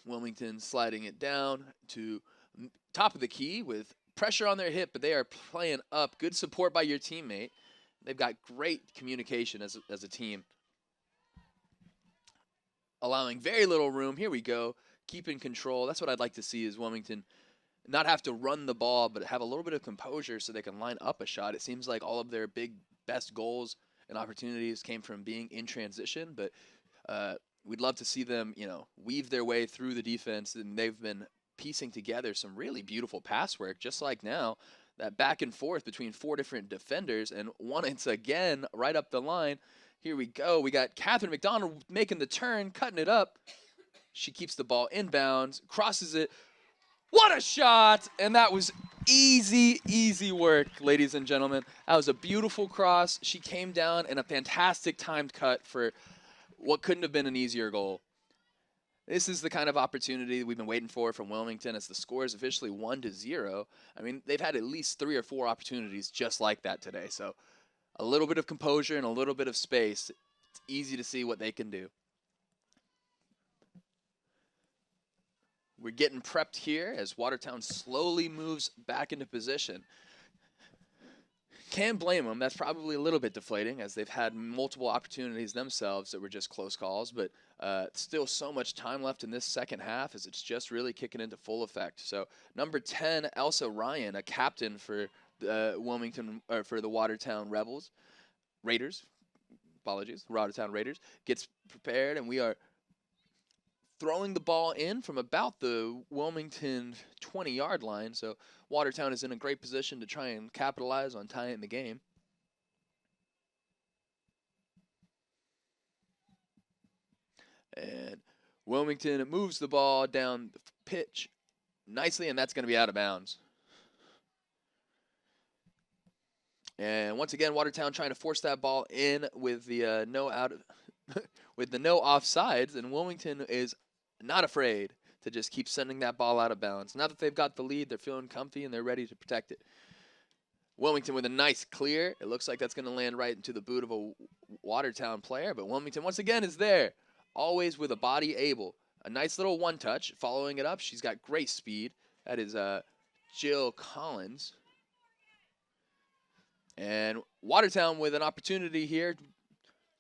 Wilmington sliding it down to top of the key with pressure on their hip, but they are playing up. Good support by your teammate. They've got great communication as a team. Allowing very little room. Here we go. Keeping control. That's what I'd like to see is Wilmington not have to run the ball, but have a little bit of composure so they can line up a shot. It seems like all of their best goals and opportunities came from being in transition, but we'd love to see them, weave their way through the defense, and they've been piecing together some really beautiful pass work, just like now. That back and forth between 4 different defenders, and once again, right up the line. Here we go. We got Catherine McDonald making the turn, cutting it up. She keeps the ball inbounds, crosses it. What a shot! And that was easy, easy work, ladies and gentlemen. That was a beautiful cross. She came down in a fantastic timed cut for what couldn't have been an easier goal. This is the kind of opportunity we've been waiting for from Wilmington as the score is officially 1-0. I mean, they've had at least 3 or 4 opportunities just like that today. So a little bit of composure and a little bit of space. It's easy to see what they can do. We're getting prepped here as Watertown slowly moves back into position. Can't blame them. That's probably a little bit deflating as they've had multiple opportunities themselves that were just close calls. But still so much time left in this second half as it's just really kicking into full effect. So number 10, Elsa Ryan, a captain for Wilmington, or for the Watertown Raiders, Watertown Raiders, gets prepared, and we are throwing the ball in from about the Wilmington 20-yard line. So Watertown is in a great position to try and capitalize on tying the game. And Wilmington moves the ball down the pitch nicely, and that's going to be out of bounds. And once again, Watertown trying to force that ball in with the with the no offsides, and Wilmington is not afraid to just keep sending that ball out of bounds. Now that they've got the lead, they're feeling comfy and they're ready to protect it. Wilmington with a nice clear. It looks like that's going to land right into the boot of a Watertown player, but Wilmington once again is there, always with a body able. A nice little one-touch. Following it up, she's got great speed. That is Jill Collins. And Watertown with an opportunity here,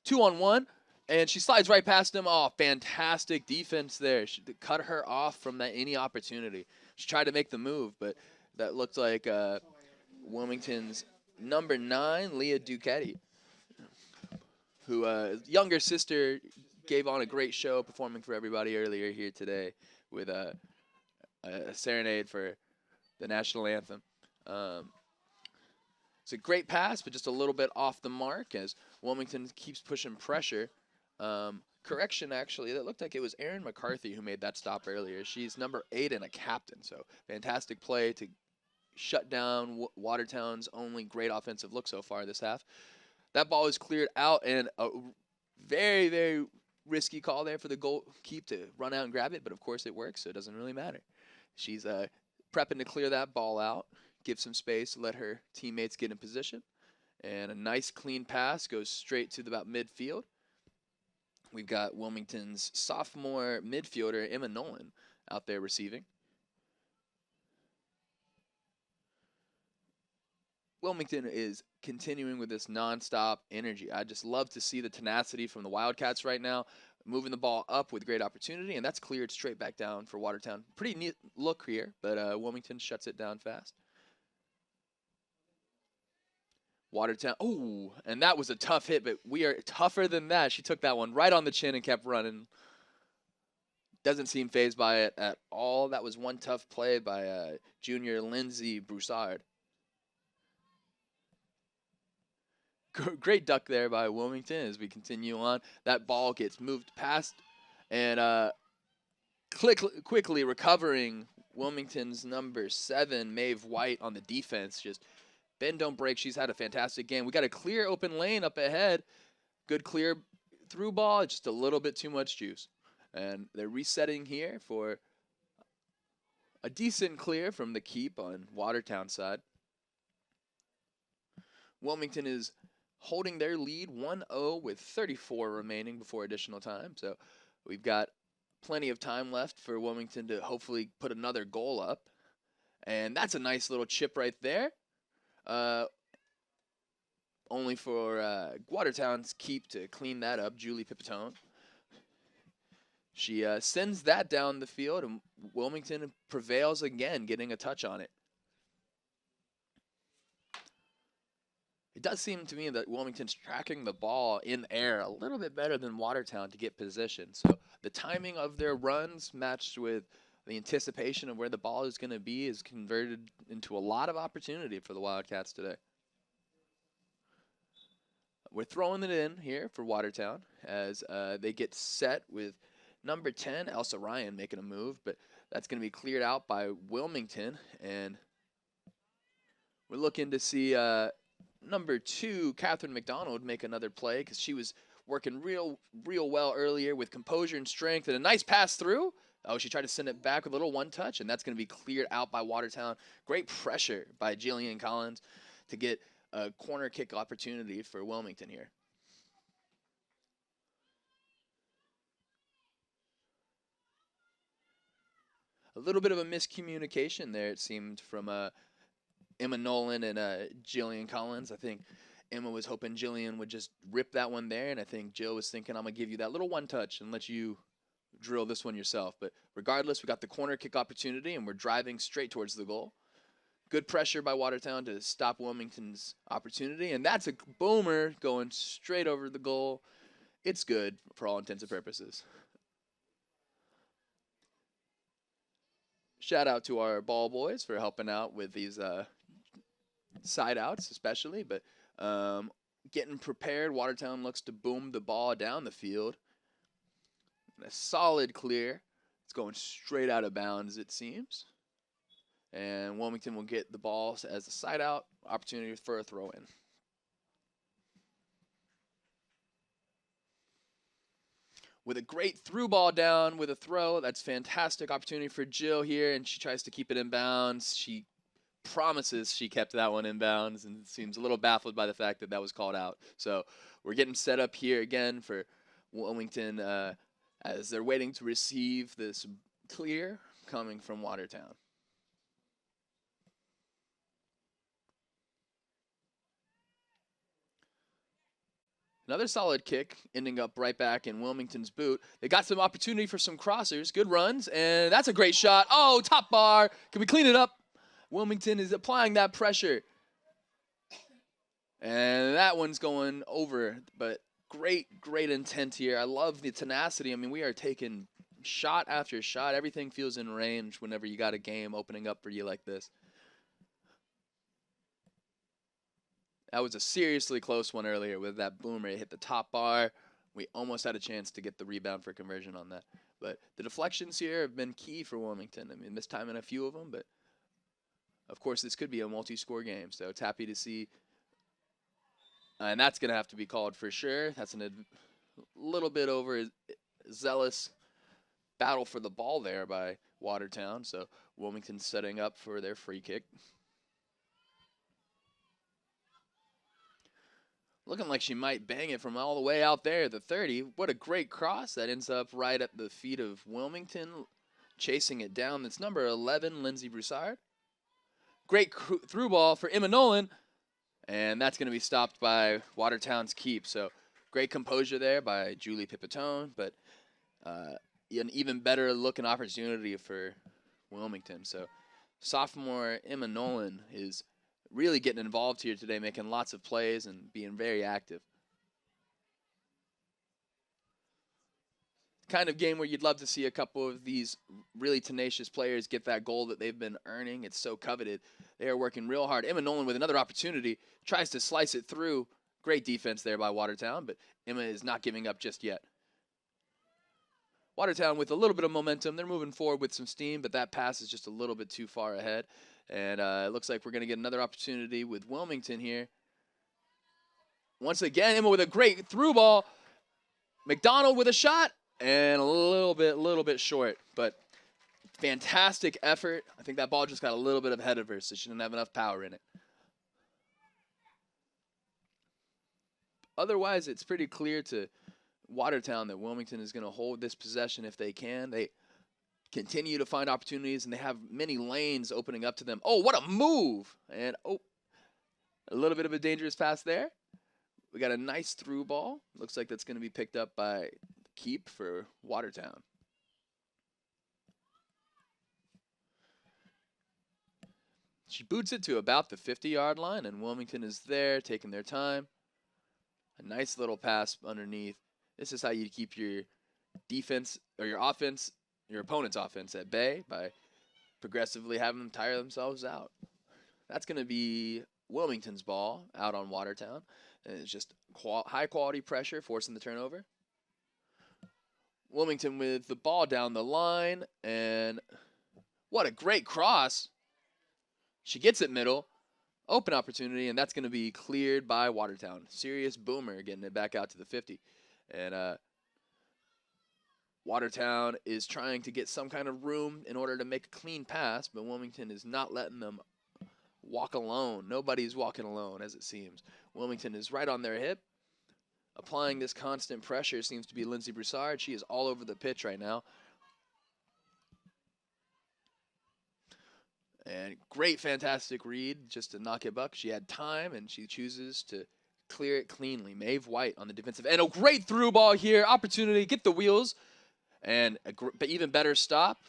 2-on-1. And she slides right past him. Oh, fantastic defense there. She cut her off from any opportunity. She tried to make the move, but that looked like Wilmington's number 9, Leah Ducetti, who younger sister gave on a great show performing for everybody earlier here today with a serenade for the national anthem. It's a great pass, but just a little bit off the mark as Wilmington keeps pushing pressure. Correction, actually, that looked like it was Erin McCarthy who made that stop earlier. She's number 8 and a captain, so fantastic play to shut down Watertown's only great offensive look so far this half. That ball is cleared out, and a very, very risky call there for the goalkeeper to run out and grab it, but of course it works, so it doesn't really matter. She's prepping to clear that ball out, give some space, let her teammates get in position, and a nice clean pass goes straight to about midfield. We've got Wilmington's sophomore midfielder, Emma Nolan, out there receiving. Wilmington is continuing with this nonstop energy. I just love to see the tenacity from the Wildcats right now, moving the ball up with great opportunity, and that's cleared straight back down for Watertown. Pretty neat look here, but Wilmington shuts it down fast. Watertown, oh, and that was a tough hit, but we are tougher than that. She took that one right on the chin and kept running. Doesn't seem fazed by it at all. That was one tough play by junior Lindsay Broussard. Great duck there by Wilmington as we continue on. That ball gets moved past, and quickly recovering Wilmington's number 7, Maeve White, on the defense. Just bend, don't break. She's had a fantastic game. We got a clear open lane up ahead. Good clear through ball. Just a little bit too much juice. And they're resetting here for a decent clear from the keep on Watertown side. Wilmington is holding their lead 1-0 with 34 remaining before additional time. So we've got plenty of time left for Wilmington to hopefully put another goal up. And that's a nice little chip right there. Only for Watertown's keep to clean that up, Julie Pipitone. She sends that down the field, and Wilmington prevails again, getting a touch on it. It does seem to me that Wilmington's tracking the ball in the air a little bit better than Watertown to get position. So the timing of their runs matched with the anticipation of where the ball is going to be is converted into a lot of opportunity for the Wildcats today. We're throwing it in here for Watertown as they get set with number 10, Elsa Ryan, making a move, but that's going to be cleared out by Wilmington, and we're looking to see number 2, Catherine McDonald, make another play because she was working real well earlier with composure and strength, and a nice pass through. Oh, she tried to send it back with a little one-touch, and that's going to be cleared out by Watertown. Great pressure by Jillian Collins to get a corner kick opportunity for Wilmington here. A little bit of a miscommunication there, it seemed, from Emma Nolan and Jillian Collins. I think Emma was hoping Jillian would just rip that one there, and I think Jill was thinking, I'm going to give you that little one touch and let you drill this one yourself. But regardless, we got the corner kick opportunity, and we're driving straight towards the goal. Good pressure by Watertown to stop Wilmington's opportunity, and that's a boomer going straight over the goal. It's good for all intents and purposes. Shout out to our ball boys for helping out with these side outs especially, but getting prepared. Watertown looks to boom the ball down the field. And a solid clear. It's going straight out of bounds, it seems. And Wilmington will get the ball as a side out, opportunity for a throw in. With a great through ball down with a throw, that's fantastic opportunity for Jill here, and she tries to keep it in bounds. She promises she kept that one in bounds and seems a little baffled by the fact that that was called out. So we're getting set up here again for Wilmington as they're waiting to receive this clear coming from Watertown. Another solid kick, ending up right back in Wilmington's boot. They got some opportunity for some crossers, good runs, and that's a great shot. Oh, top bar. Can we clean it up? Wilmington is applying that pressure. And that one's going over, but great intent here. I love the tenacity. I mean, we are taking shot after shot. Everything feels in range whenever you got a game opening up for you like this. That was a seriously close one earlier with that boomer. It hit the top bar. We almost had a chance to get the rebound for conversion on that. But the deflections here have been key for Wilmington. I mean, this time in a few of them, but of course this could be a multi-score game. So it's happy to see. And that's going to have to be called for sure. That's a little bit over zealous battle for the ball there by Watertown. So Wilmington setting up for their free kick. Looking like she might bang it from all the way out there, the 30. What a great cross. That ends up right at the feet of Wilmington, chasing it down. That's number 11, Lindsay Broussard. Great through ball for Emma Nolan, and that's going to be stopped by Watertown's keep. So great composure there by Julie Pipitone, but an even better looking opportunity for Wilmington. So sophomore Emma Nolan is really getting involved here today, making lots of plays and being very active. Kind of game where you'd love to see a couple of these really tenacious players get that goal that they've been earning. It's so coveted. They are working real hard. Emma Nolan with another opportunity, tries to slice it through. Great defense there by Watertown, but Emma is not giving up just yet. Watertown with a little bit of momentum. They're moving forward with some steam, but that pass is just a little bit too far ahead. And it looks like we're going to get another opportunity with Wilmington here. Once again, Emma with a great through ball. McDonald with a shot, and a little bit short. But fantastic effort. I think that ball just got a little bit ahead of her, so she didn't have enough power in it. Otherwise, it's pretty clear to Watertown that Wilmington is going to hold this possession if they can. They continue to find opportunities, and they have many lanes opening up to them. Oh, what a move! And, oh, a little bit of a dangerous pass there. We got a nice through ball. Looks like that's going to be picked up by keep for Watertown. She boots it to about the 50-yard line, and Wilmington is there taking their time. A nice little pass underneath. This is how you keep your defense or your offense, your opponent's offense at bay by progressively having them tire themselves out. That's going to be Wilmington's ball out on Watertown. And it's just high-quality pressure forcing the turnover. Wilmington with the ball down the line, and what a great cross. She gets it middle. Open opportunity, and that's going to be cleared by Watertown. Serious boomer getting it back out to the 50. And Watertown is trying to get some kind of room in order to make a clean pass, but Wilmington is not letting them walk alone. Nobody's walking alone, as it seems. Wilmington is right on their hip. Applying this constant pressure seems to be Lindsay Broussard. She is all over the pitch right now. And great, fantastic read just to knock it buck. She had time, and she chooses to clear it cleanly. Maeve White on the defensive end. A great through ball here. Opportunity, get the wheels, and but even better stop.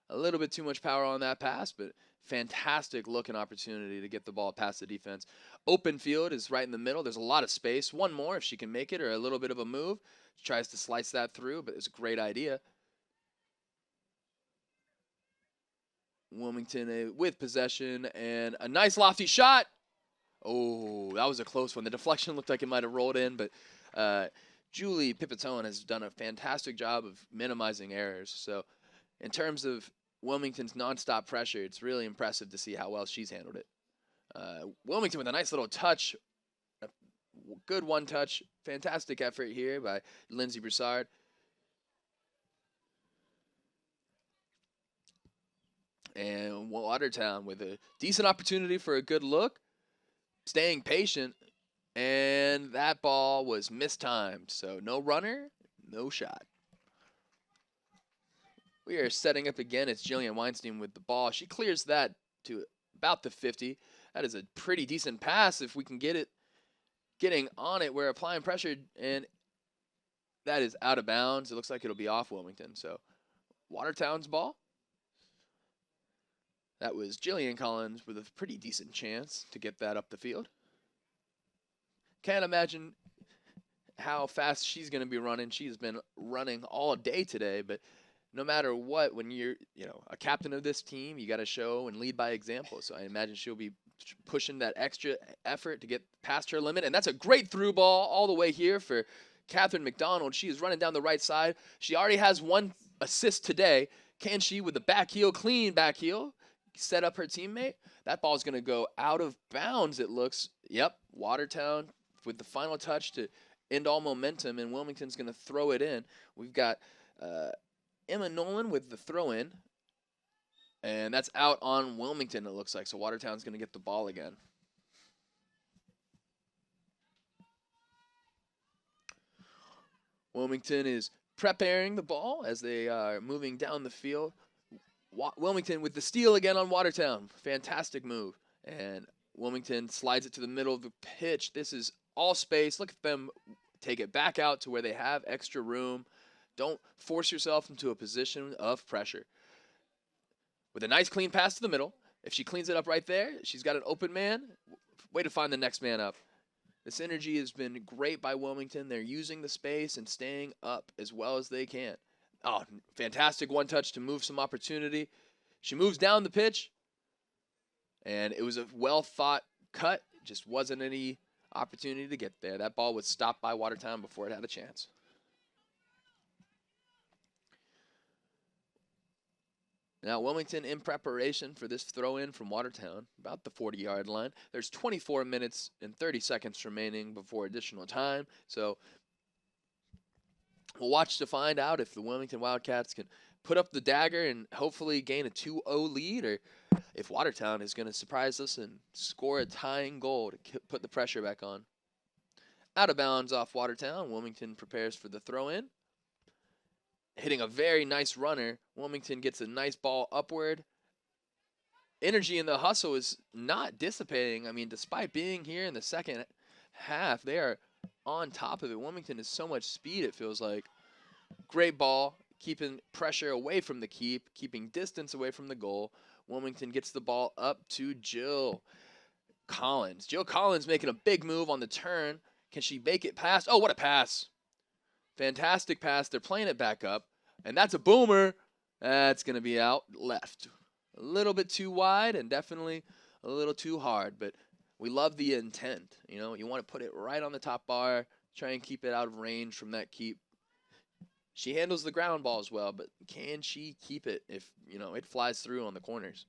A little bit too much power on that pass, but fantastic looking opportunity to get the ball past the defense. Open field is right in the middle. There's a lot of space. One more if she can make it, or a little bit of a move. She tries to slice that through, but it's a great idea. Wilmington with possession and a nice lofty shot. Oh, that was a close one. The deflection looked like it might have rolled in, but Julie Pipitone has done a fantastic job of minimizing errors. So in terms of Wilmington's nonstop pressure, it's really impressive to see how well she's handled it. Wilmington with a nice little touch, a good one touch, fantastic effort here by Lindsay Broussard. And Watertown with a decent opportunity for a good look, staying patient, and that ball was mistimed. So no runner, no shot. We are setting up again. It's Jillian Weinstein with the ball. She clears that to about the 50. That is a pretty decent pass if we can get it getting on it. We're applying pressure, and that is out of bounds. It looks like it'll be off Wilmington. So Watertown's ball. That was Jillian Collins with a pretty decent chance to get that up the field. Can't imagine how fast she's going to be running. She's been running all day today, but no matter what, when you're, a captain of this team, you got to show and lead by example. So I imagine she'll be pushing that extra effort to get past her limit. And that's a great through ball all the way here for Catherine McDonald. She is running down the right side. She already has one assist today. Can she, with the back heel, clean back heel, set up her teammate? That ball is going to go out of bounds, it looks. Yep, Watertown with the final touch to end all momentum, and Wilmington's going to throw it in. We've got Emma Nolan with the throw in, and that's out on Wilmington, it looks like. So Watertown's going to get the ball again. Wilmington is preparing the ball as they are moving down the field. Wilmington with the steal again on Watertown. Fantastic move. And Wilmington slides it to the middle of the pitch. This is all space. Look at them take it back out to where they have extra room. Don't force yourself into a position of pressure. With a nice clean pass to the middle. If she cleans it up right there, she's got an open man. Way to find the next man up. This energy has been great by Wilmington. They're using the space and staying up as well as they can. Oh, fantastic one touch to move some opportunity. She moves down the pitch, and it was a well-thought cut. Just wasn't any opportunity to get there. That ball was stopped by Watertown before it had a chance. Now, Wilmington in preparation for this throw-in from Watertown, about the 40-yard line. There's 24 minutes and 30 seconds remaining before additional time, so we'll watch to find out if the Wilmington Wildcats can put up the dagger and hopefully gain a 2-0 lead, or if Watertown is going to surprise us and score a tying goal to put the pressure back on. Out of bounds off Watertown. Wilmington prepares for the throw-in. Hitting a very nice runner. Wilmington gets a nice ball upward. Energy in the hustle is not dissipating. I mean, despite being here in the second half, they are on top of it. Wilmington has so much speed, it feels like. Great ball, keeping pressure away from the keep, keeping distance away from the goal. Wilmington gets the ball up to Jill Collins. Jill Collins making a big move on the turn. Can she make it past? Oh, what a pass. Fantastic pass. They're playing it back up, and that's a boomer. That's going to be out left. A little bit too wide and definitely a little too hard, but we love the intent. You want to put it right on the top bar, try and keep it out of range from that keep. She handles the ground ball as well, but can she keep it if, it flies through on the corners?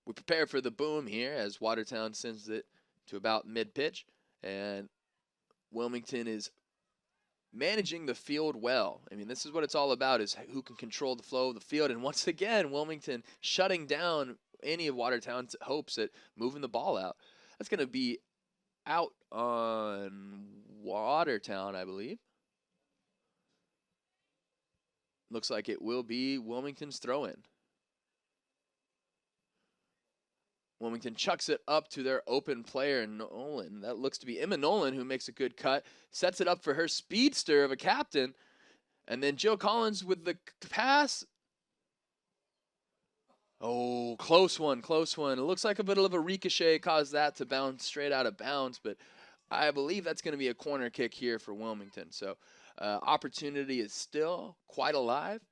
We prepare for the boom here as Watertown sends it to about mid-pitch, and Wilmington is managing the field well. I mean, this is what it's all about, is who can control the flow of the field. And once again, Wilmington shutting down any of Watertown's hopes at moving the ball out. That's going to be out on Watertown, I believe. looks like it will be Wilmington's throw-in. Wilmington chucks it up to their open player, Nolan. That looks to be Emma Nolan, who makes a good cut, sets it up for her speedster of a captain, and then Jill Collins with the pass. Oh, close one, close one. It looks like a bit of a ricochet caused that to bounce straight out of bounds, but I believe that's going to be a corner kick here for Wilmington. So opportunity is still quite alive,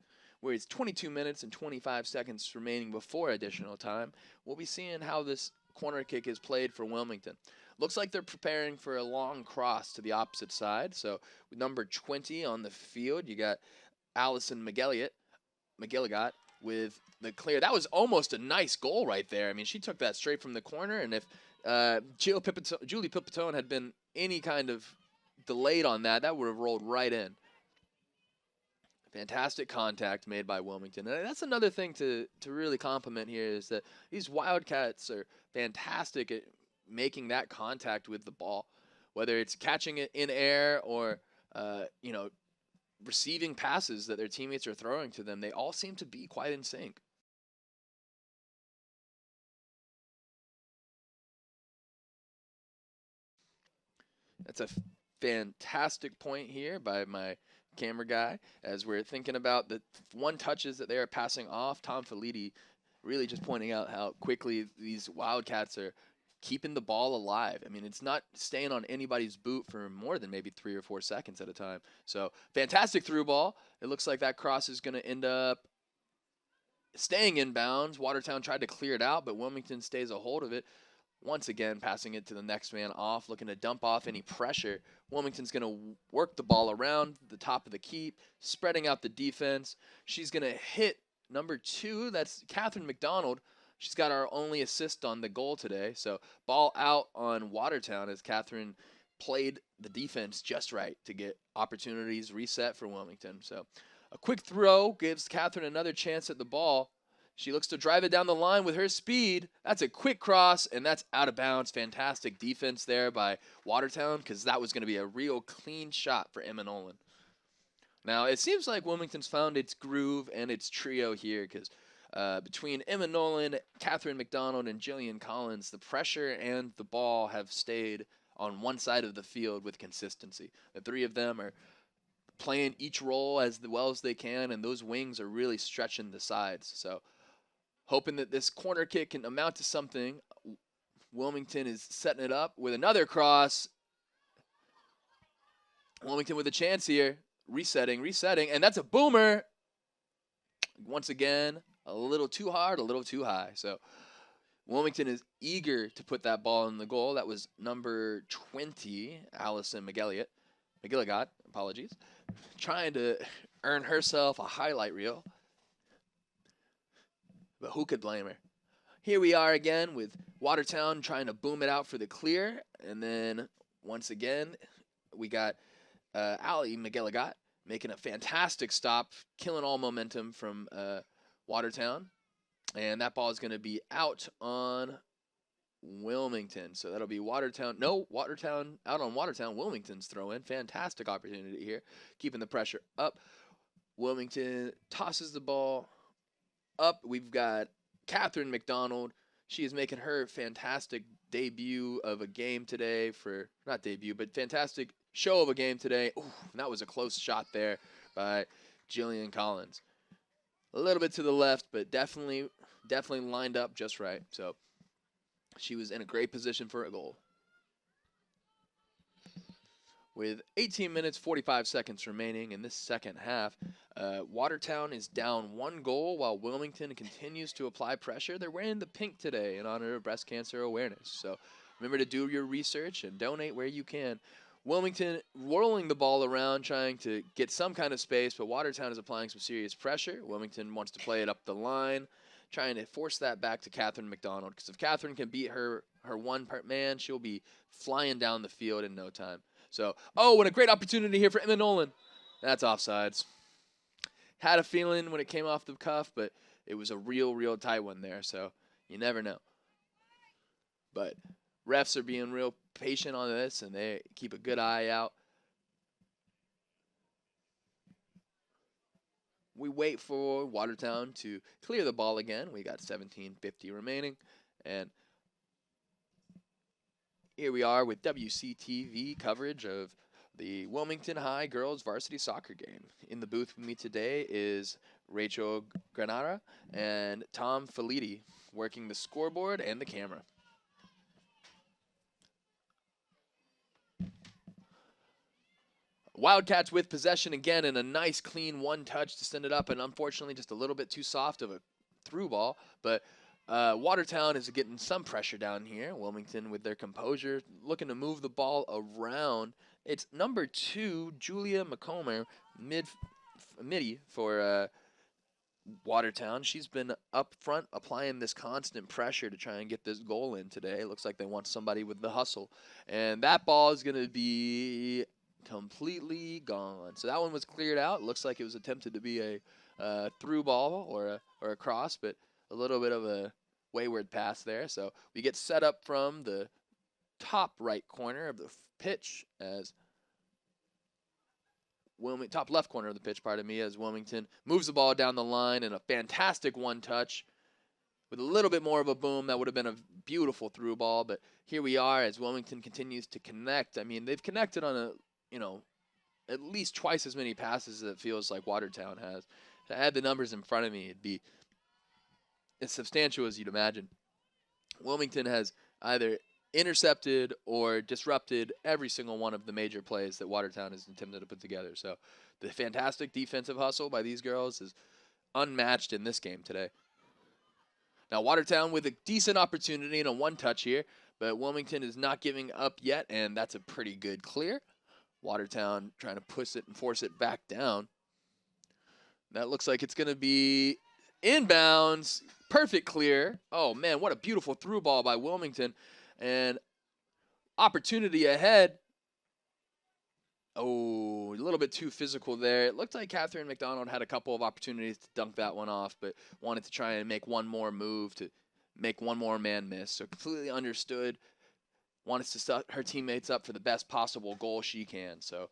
where it's 22 minutes and 25 seconds remaining before additional time. We'll be seeing how this corner kick is played for Wilmington. Looks like they're preparing for a long cross to the opposite side. So with number 20 on the field, you got Allison McGilligot with the clear. That was almost a nice goal right there. I mean, she took that straight from the corner, and if Julie Pipitone had been any kind of delayed on that, that would have rolled right in. Fantastic contact made by Wilmington. And that's another thing to really compliment here is that these Wildcats are fantastic at making that contact with the ball, whether it's catching it in air or, receiving passes that their teammates are throwing to them. They all seem to be quite in sync. That's a fantastic point here by my camera guy as we're thinking about the one touches that they are passing off. Tom Feliti really just pointing out how quickly these Wildcats are keeping the ball alive. I mean, it's not staying on anybody's boot for more than maybe 3 or 4 seconds at a time. So fantastic through ball. It looks like that cross is going to end up staying in bounds. Watertown tried to clear it out, but Wilmington stays a hold of it. Once again, passing it to the next man off, looking to dump off any pressure. Wilmington's going to work the ball around the top of the keep, spreading out the defense. She's going to hit number 2. That's Catherine McDonald. She's got our only assist on the goal today. So ball out on Watertown as Catherine played the defense just right to get opportunities reset for Wilmington. So a quick throw gives Catherine another chance at the ball. She looks to drive it down the line with her speed. That's a quick cross, and that's out of bounds. Fantastic defense there by Watertown because that was going to be a real clean shot for Emma Nolan. Now, it seems like Wilmington's found its groove and its trio here because between Emma Nolan, Catherine McDonald, and Jillian Collins, the pressure and the ball have stayed on one side of the field with consistency. The three of them are playing each role as well as they can, and those wings are really stretching the sides. So hoping that this corner kick can amount to something. Wilmington is setting it up with another cross. Wilmington with a chance here. Resetting, and that's a boomer. Once again, a little too hard, a little too high. So Wilmington is eager to put that ball in the goal. That was number 20, Allison McGilligot, apologies, trying to earn herself a highlight reel. But who could blame her? Here we are again with Watertown trying to boom it out for the clear. And then once again, we got Allie McGilligot making a fantastic stop, killing all momentum from Watertown. And that ball is going to be out on Wilmington. So that'll be Watertown. No, Watertown out on Watertown. Wilmington's throw in. Fantastic opportunity here. Keeping the pressure up. Wilmington tosses the ball up. We've got Catherine McDonald. She is making her fantastic debut of a game today not debut, but fantastic show of a game today. Ooh, that was a close shot there by Jillian Collins. A little bit to the left, but definitely lined up just right. So she was in a great position for a goal. With 18 minutes, 45 seconds remaining in this second half, Watertown is down 1 goal while Wilmington continues to apply pressure. They're wearing the pink today in honor of breast cancer awareness. So remember to do your research and donate where you can. Wilmington rolling the ball around, trying to get some kind of space, but Watertown is applying some serious pressure. Wilmington wants to play it up the line, trying to force that back to Catherine McDonald. Because if Catherine can beat her one-part man, she'll be flying down the field in no time. So, and a great opportunity here for Emma Nolan. That's offsides. Had a feeling when it came off the cuff, but it was a real tight one there, so you never know. But refs are being real patient on this, and they keep a good eye out. we wait for Watertown to clear the ball again. We got 17:50 remaining, and here we are with WCTV coverage of the Wilmington High girls varsity soccer game. In the booth with me today is Rachel Granara and Tom Feliti working the scoreboard and the camera. Wildcats with possession again, and a nice clean one touch to send it up, and unfortunately just a little bit too soft of a through ball. But Watertown is getting some pressure down here. Wilmington with their composure, looking to move the ball around. It's number 2, Julia McComber, midi for Watertown. She's been up front applying this constant pressure to try and get this goal in today. It looks like they want somebody with the hustle. And that ball is going to be completely gone. So that one was cleared out. Looks like it was attempted to be a through ball or a cross, but a little bit of a wayward pass there. So we get set up from the top right corner of the pitch as top left corner of the pitch, pardon me, as Wilmington moves the ball down the line in a fantastic one touch with a little bit more of a boom. That would have been a beautiful through ball, but here we are as Wilmington continues to connect. I mean, they've connected on at least twice as many passes as it feels like Watertown has. To add the numbers in front of me, it'd be as substantial as you'd imagine. Wilmington has either intercepted or disrupted every single one of the major plays that Watertown has attempted to put together. So the fantastic defensive hustle by these girls is unmatched in this game today. Now Watertown with a decent opportunity and a one touch here, but Wilmington is not giving up yet, and that's a pretty good clear. Watertown trying to push it and force it back down. That looks like it's going to be inbounds. Perfect clear. Oh, man, what a beautiful through ball by Wilmington. And opportunity ahead. Oh, a little bit too physical there. It looked like Catherine McDonald had a couple of opportunities to dunk that one off, but wanted to try and make one more move to make one more man miss. So completely understood. Wants to set her teammates up for the best possible goal she can. So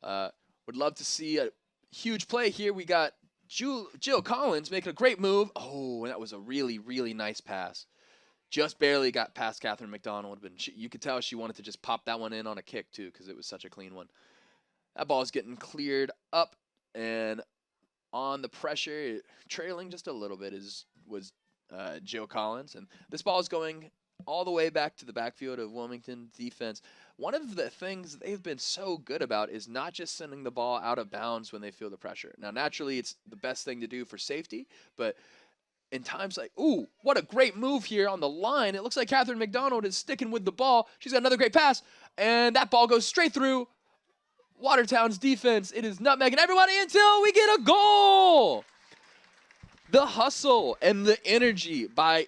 would love to see a huge play here. We got Jill Collins making a great move. Oh, and that was a really, really nice pass. Just barely got past Catherine McDonald, but you could tell she wanted to just pop that one in on a kick too, because it was such a clean one. That ball is getting cleared up, and on the pressure, trailing just a little bit was Jill Collins, and this ball is going all the way back to the backfield of Wilmington defense. One of the things they've been so good about is not just sending the ball out of bounds when they feel the pressure. Now, naturally, it's the best thing to do for safety, but in times like, ooh, what a great move here on the line. It looks like Catherine McDonald is sticking with the ball. She's got another great pass, and that ball goes straight through Watertown's defense. It is nutmegging everybody until we get a goal. The hustle and the energy by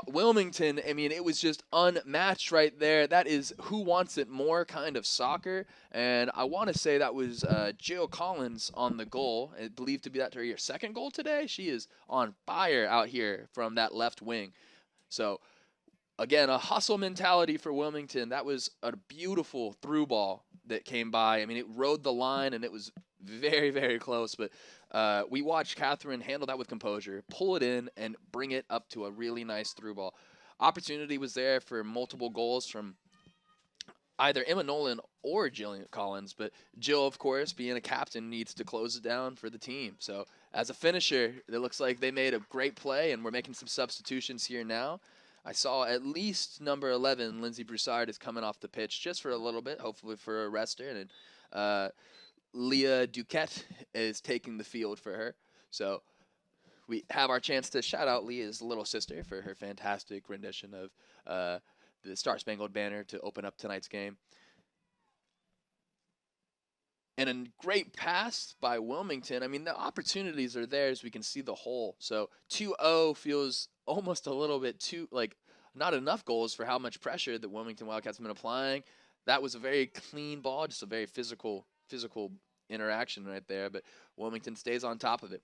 Wilmington, I mean, it was just unmatched right there. That is who wants it more kind of soccer. And I want to say that was Jill Collins on the goal. I believe to be that her second goal today. She is on fire out here from that left wing. So, again, a hustle mentality for Wilmington. That was a beautiful through ball that came by. I mean, it rode the line, and it was very, very close. But we watched Catherine handle that with composure, pull it in, and bring it up to a really nice through ball. Opportunity was there for multiple goals from either Emma Nolan or Jillian Collins, but Jill, of course, being a captain, needs to close it down for the team. So as a finisher, it looks like they made a great play, and we're making some substitutions here now. I saw at least number 11, Lindsay Broussard, is coming off the pitch just for a little bit, hopefully for a rester, and Leah Duquette is taking the field for her. So we have our chance to shout out Leah's little sister for her fantastic rendition of the Star Spangled Banner to open up tonight's game. And a great pass by Wilmington. I mean, the opportunities are there as we can see the hole. So 2-0 feels almost a little bit too, like, not enough goals for how much pressure that Wilmington Wildcats have been applying. That was a very clean ball, just a very physical interaction right there, but Wilmington stays on top of it.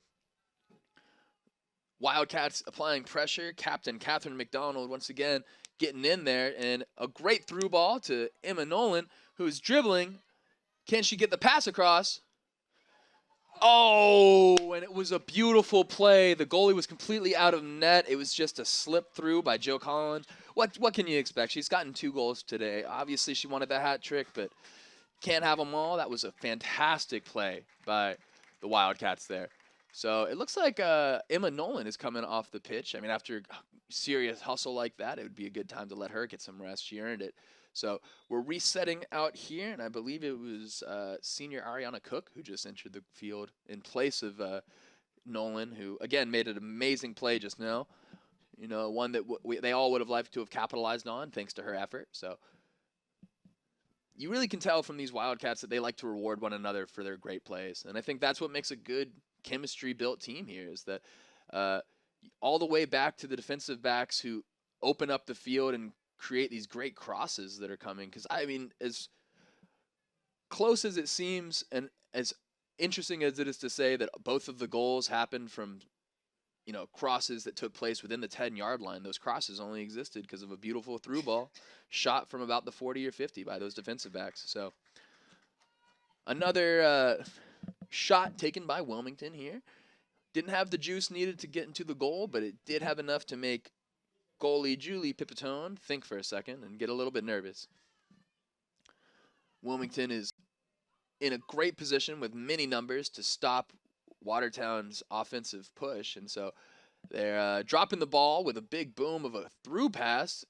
Wildcats applying pressure. Captain Catherine McDonald once again getting in there, and a great through ball to Emma Nolan, who's dribbling. Can she get the pass across? Oh, and That was a beautiful play. The goalie was completely out of net. It was just a slip through by Jill Collins. What can you expect? She's gotten 2 goals today. Obviously, she wanted the hat trick, but can't have them all. That was a fantastic play by the Wildcats there. So it looks like Emma Nolan is coming off the pitch. I mean, after serious hustle like that, it would be a good time to let her get some rest. She earned it. So we're resetting out here, and I believe it was senior Ariana Cook who just entered the field in place of Nolan, who, again, made an amazing play just now. You know, one that they all would have liked to have capitalized on thanks to her effort. So you really can tell from these Wildcats that they like to reward one another for their great plays. And I think that's what makes a good chemistry-built team here, is that all the way back to the defensive backs who open up the field and create these great crosses that are coming. Because, I mean, as close as it seems and as interesting as it is to say that both of the goals happened from, you know, crosses that took place within the 10-yard line, those crosses only existed because of a beautiful through ball shot from about the 40 or 50 by those defensive backs. So another shot taken by Wilmington here. Didn't have the juice needed to get into the goal, but it did have enough to make goalie Julie Pipitone think for a second and get a little bit nervous. Wilmington is in a great position with many numbers to stop Watertown's offensive push, and so they're dropping the ball with a big boom of a through pass.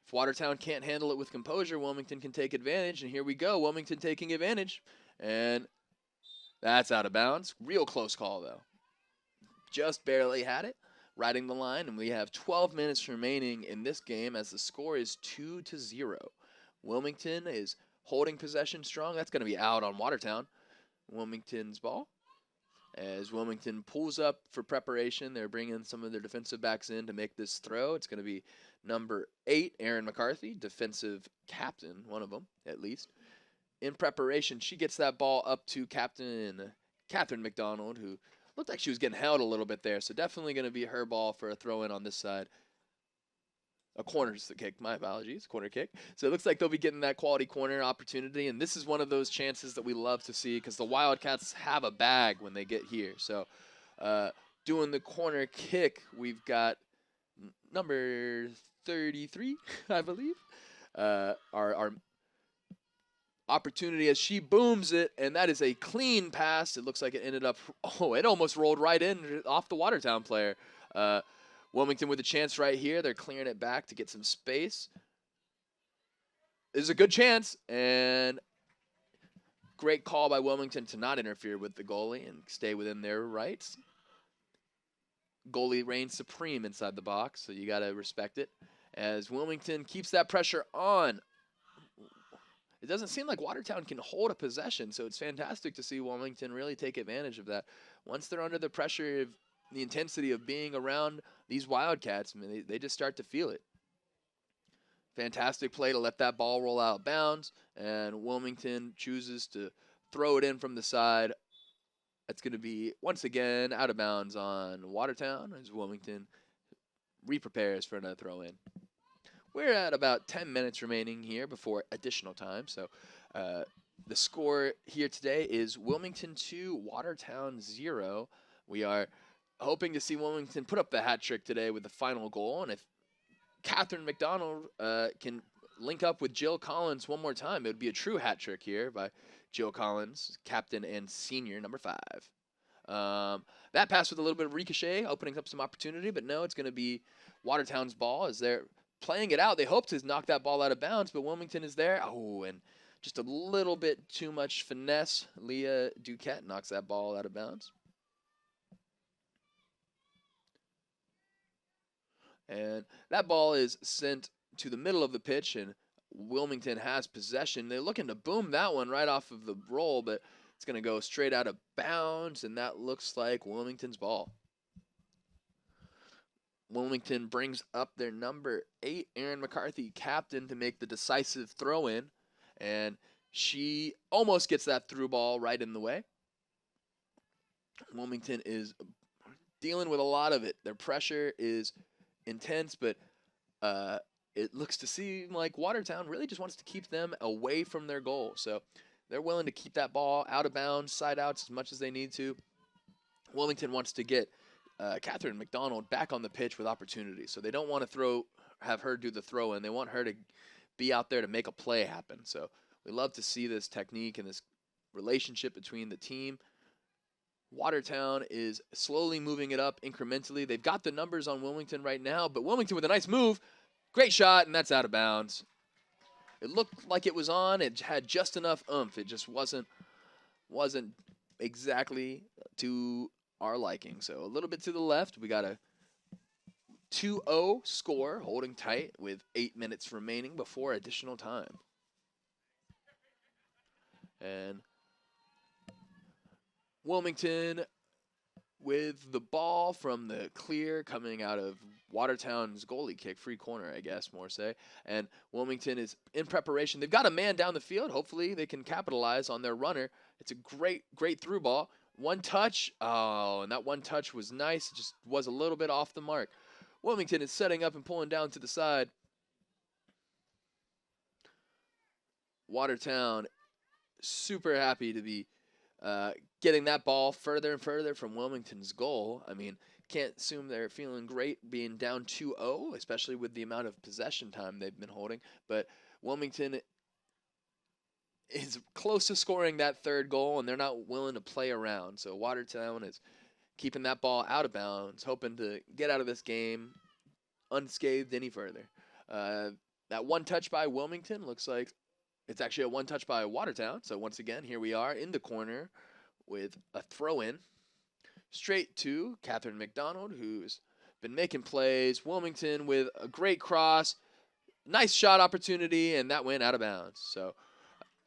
If Watertown can't handle it with composure, Wilmington can take advantage, and here we go, Wilmington taking advantage, and that's out of bounds. Real close call, though. Just barely had it, riding the line, and we have 12 minutes remaining in this game as the score is 2-0. Wilmington is holding possession strong. That's going to be out on Watertown. Wilmington's ball. As Wilmington pulls up for preparation, they're bringing some of their defensive backs in to make this throw. It's going to be number 8, Erin McCarthy, defensive captain, one of them at least. In preparation, she gets that ball up to Captain Catherine McDonald, who looked like she was getting held a little bit there, so definitely going to be her ball for a throw-in on this side. A corner kick, my apologies, corner kick. So it looks like they'll be getting that quality corner opportunity, and this is one of those chances that we love to see because the Wildcats have a bag when they get here. So doing the corner kick, we've got number 33, I believe. Our opportunity as she booms it, and that is a clean pass. It looks like it ended up, it almost rolled right in off the Watertown player. Wilmington with a chance right here. They're clearing it back to get some space. This is a good chance, and great call by Wilmington to not interfere with the goalie and stay within their rights. Goalie reigns supreme inside the box, so you got to respect it. As Wilmington keeps that pressure on. It doesn't seem like Watertown can hold a possession, so it's fantastic to see Wilmington really take advantage of that. Once they're under the pressure of the intensity of being around these Wildcats, I mean, they just start to feel it. Fantastic play to let that ball roll out of bounds, and Wilmington chooses to throw it in from the side. That's going to be, once again, out of bounds on Watertown as Wilmington re-prepares for another throw-in. We're at about 10 minutes remaining here before additional time. So the score here today is Wilmington 2, Watertown 0. We are hoping to see Wilmington put up the hat trick today with the final goal. And if Catherine McDonald can link up with Jill Collins one more time, it would be a true hat trick here by Jill Collins, captain and senior, number 5. That pass with a little bit of ricochet, opening up some opportunity. But no, it's going to be Watertown's ball as they're playing it out. They hope to knock that ball out of bounds, but Wilmington is there. Oh, and just a little bit too much finesse. Leah Duquette knocks that ball out of bounds. And that ball is sent to the middle of the pitch, and Wilmington has possession. They're looking to boom that one right off of the roll, but it's going to go straight out of bounds, and that looks like Wilmington's ball. Wilmington brings up their number 8, Erin McCarthy, captain, to make the decisive throw-in, and she almost gets that through ball right in the way. Wilmington is dealing with a lot of it. Their pressure is intense, but it looks to seem like Watertown really just wants to keep them away from their goal. So they're willing to keep that ball out of bounds, side outs as much as they need to. Wilmington wants to get Catherine McDonald back on the pitch with opportunity. So they don't want to have her do the throw in. They want her to be out there to make a play happen. So we love to see this technique and this relationship between the team. Watertown is slowly moving it up incrementally. They've got the numbers on Wilmington right now, but Wilmington with a nice move. Great shot, and that's out of bounds. It looked like it was on. It had just enough oomph. It just wasn't exactly to our liking. So a little bit to the left. We got a 2-0 score, holding tight with 8 minutes remaining before additional time. And Wilmington with the ball from the clear coming out of Watertown's goalie kick, free corner, I guess, more say. And Wilmington is in preparation. They've got a man down the field. Hopefully they can capitalize on their runner. It's a great through ball. One touch. Oh, and that one touch was nice. It just was a little bit off the mark. Wilmington is setting up and pulling down to the side. Watertown super happy to be getting that ball further and further from Wilmington's goal. I mean, can't assume they're feeling great being down 2-0, especially with the amount of possession time they've been holding. But Wilmington is close to scoring that third goal, and they're not willing to play around. So Watertown is keeping that ball out of bounds, hoping to get out of this game unscathed any further. That one touch by Wilmington looks like it's actually a one touch by Watertown. So once again, here we are in the corner with a throw-in straight to Catherine McDonald, who's been making plays. Wilmington with a great cross, nice shot opportunity, and that went out of bounds. So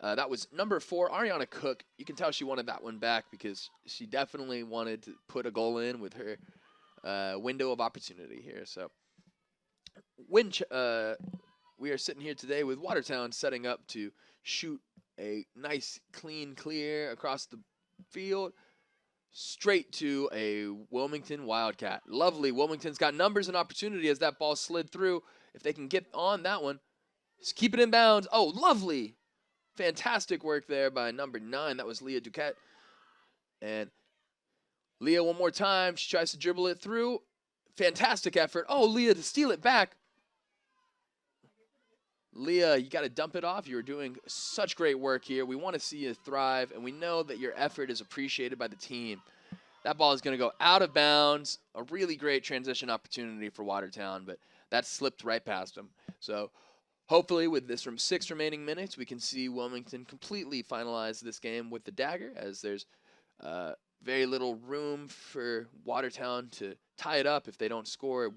that was number 4, Ariana Cook. You can tell she wanted that one back because she definitely wanted to put a goal in with her window of opportunity here. So we are sitting here today with Watertown setting up to shoot a nice, clean clear across the field straight to a Wilmington Wildcat. Lovely. Wilmington's got numbers and opportunity as that ball slid through. If they can get on that one, just keep it in bounds. Oh, lovely. Fantastic work there by number 9. That was Leah Duquette. And Leah one more time. She tries to dribble it through. Fantastic effort. Oh, Leah to steal it back. Leah, you got to dump it off. You're doing such great work here. We want to see you thrive, and we know that your effort is appreciated by the team. That ball is going to go out of bounds. A really great transition opportunity for Watertown, but that slipped right past them. So hopefully with this 6 remaining minutes, we can see Wilmington completely finalize this game with the dagger, as there's very little room for Watertown to tie it up if they don't score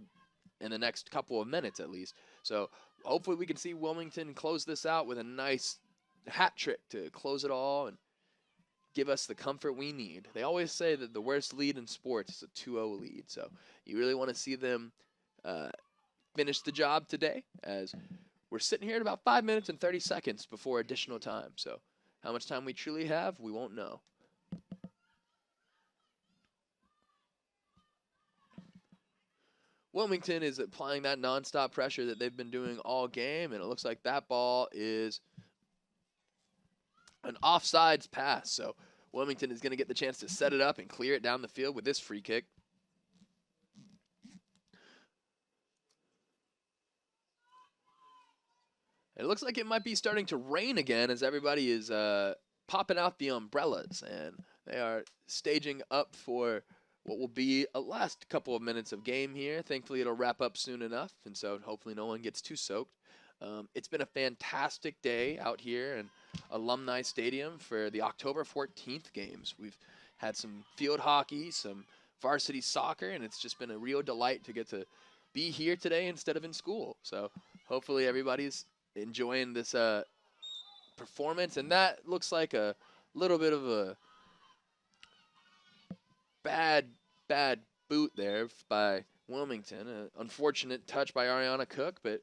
in the next couple of minutes at least. So hopefully we can see Wilmington close this out with a nice hat trick to close it all and give us the comfort we need. They always say that the worst lead in sports is a 2-0 lead. So you really want to see them finish the job today, as we're sitting here at about 5 minutes and 30 seconds before additional time. So how much time we truly have, we won't know. Wilmington is applying that nonstop pressure that they've been doing all game, and it looks like that ball is an offsides pass. So Wilmington is going to get the chance to set it up and clear it down the field with this free kick. It looks like it might be starting to rain again, as everybody is popping out the umbrellas, and they are staging up for what will be a last couple of minutes of game here. Thankfully, it'll wrap up soon enough, and so hopefully no one gets too soaked. It's been a fantastic day out here in Alumni Stadium for the October 14th games. We've had some field hockey, some varsity soccer, and it's just been a real delight to get to be here today instead of in school. So hopefully everybody's enjoying this performance, and that looks like a little bit of a bad boot there by Wilmington. An unfortunate touch by Ariana Cook, but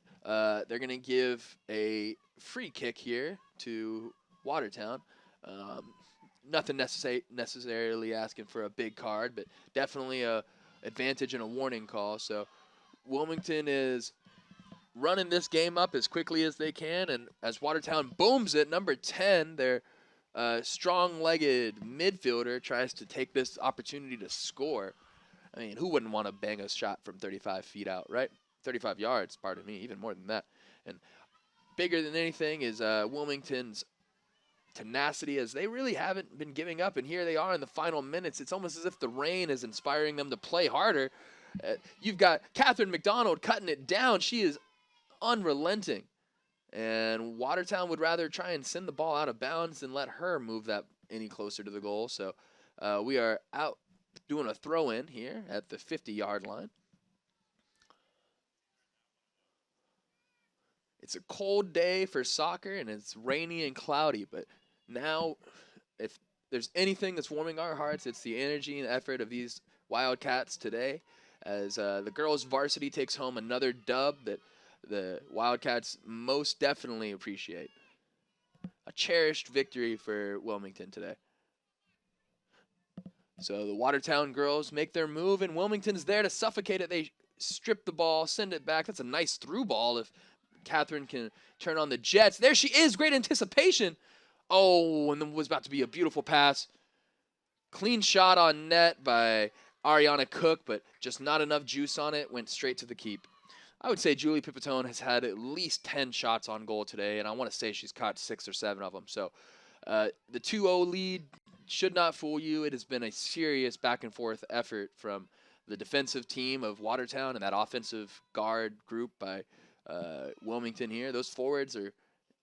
they're going to give a free kick here to Watertown. Nothing necessarily asking for a big card, but definitely a advantage and a warning call. So Wilmington is running this game up as quickly as they can, and as Watertown booms it, number 10, their strong-legged midfielder tries to take this opportunity to score. I mean, who wouldn't want to bang a shot from 35 feet out, right? 35 yards, pardon me, even more than that. And bigger than anything is Wilmington's tenacity, as they really haven't been giving up, and here they are in the final minutes. It's almost as if the rain is inspiring them to play harder. You've got Catherine McDonald cutting it down. She is unrelenting. And Watertown would rather try and send the ball out of bounds than let her move that any closer to the goal. So we are out doing a throw-in here at the 50-yard line. It's a cold day for soccer, and it's rainy and cloudy. But now, if there's anything that's warming our hearts, it's the energy and effort of these Wildcats today, as the girls' varsity takes home another dub that the Wildcats most definitely appreciate. A cherished victory for Wilmington today. So the Watertown girls make their move, and Wilmington's there to suffocate it. They strip the ball, send it back. That's a nice through ball if Catherine can turn on the jets. There she is, great anticipation. Oh, and then was about to be a beautiful pass. Clean shot on net by Ariana Cook, but just not enough juice on it. Went straight to the keep. I would say Julie Pipitone has had at least 10 shots on goal today, and I want to say she's caught 6 or 7 of them. So the 2-0 lead should not fool you. It has been a serious back-and-forth effort from the defensive team of Watertown and that offensive guard group by Wilmington here. Those forwards are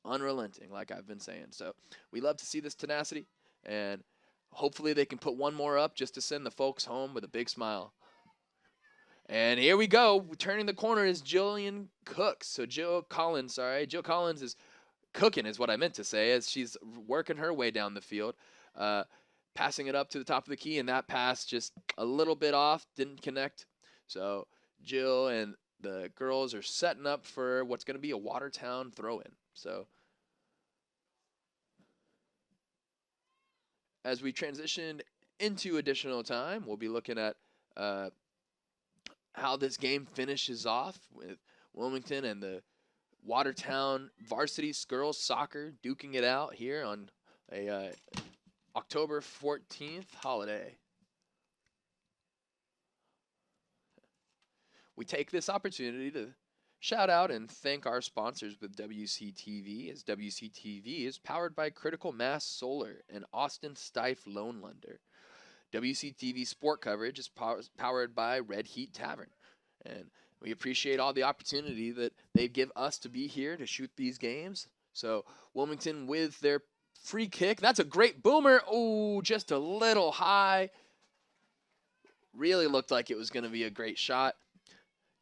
unrelenting, like I've been saying. So we love to see this tenacity, and hopefully they can put one more up just to send the folks home with a big smile. And here we go. Turning the corner is Jillian Cooks. So Jill Collins is cooking is what I meant to say, as she's working her way down the field, passing it up to the top of the key, and that pass just a little bit off, didn't connect. So Jill and the girls are setting up for what's going to be a Watertown throw-in. So as we transition into additional time, we'll be looking at how this game finishes off with Wilmington and the Watertown Varsity girls soccer duking it out here on a October 14th holiday. We take this opportunity to shout out and thank our sponsors with WCTV, as WCTV is powered by Critical Mass Solar and Austin Stife Loan Lender. WCTV sport coverage is powered by Red Heat Tavern, and we appreciate all the opportunity that they give us to be here to shoot these games. So Wilmington with their free kick. That's a great boomer. Oh, just a little high. Really looked like it was going to be a great shot.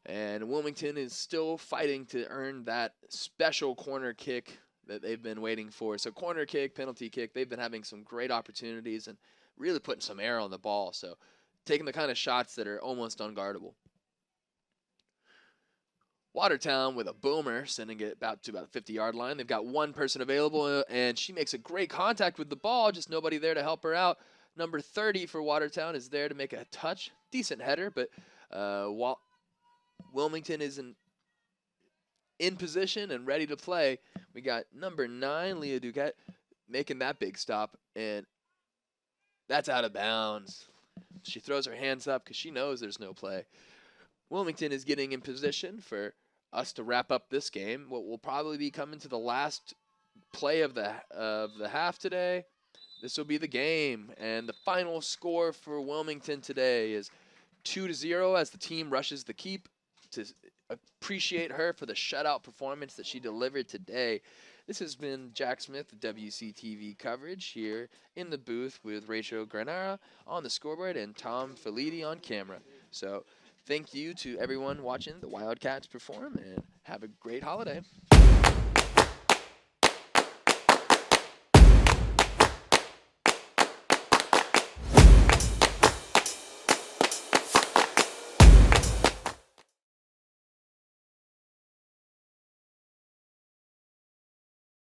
And Wilmington is still fighting to earn that special corner kick that they've been waiting for. So corner kick, penalty kick, they've been having some great opportunities and really putting some air on the ball. So taking the kind of shots that are almost unguardable. Watertown with a boomer, sending it to about the 50-yard line. They've got one person available, and she makes a great contact with the ball, just nobody there to help her out. Number 30 for Watertown is there to make a touch. Decent header, but while Wilmington isn't in position and ready to play, we got number 9, Leah Duquette, making that big stop, and that's out of bounds. She throws her hands up because she knows there's no play. Wilmington is getting in position for us to wrap up this game. What will probably be coming to the last play of the half today. This will be the game, and the final score for Wilmington today is 2-0 as the team rushes the keep to appreciate her for the shutout performance that she delivered today. This has been Jack Smith with WCTV coverage here in the booth with Rachel Granara on the scoreboard and Tom Felidi on camera. So thank you to everyone watching the Wildcats perform, and have a great holiday.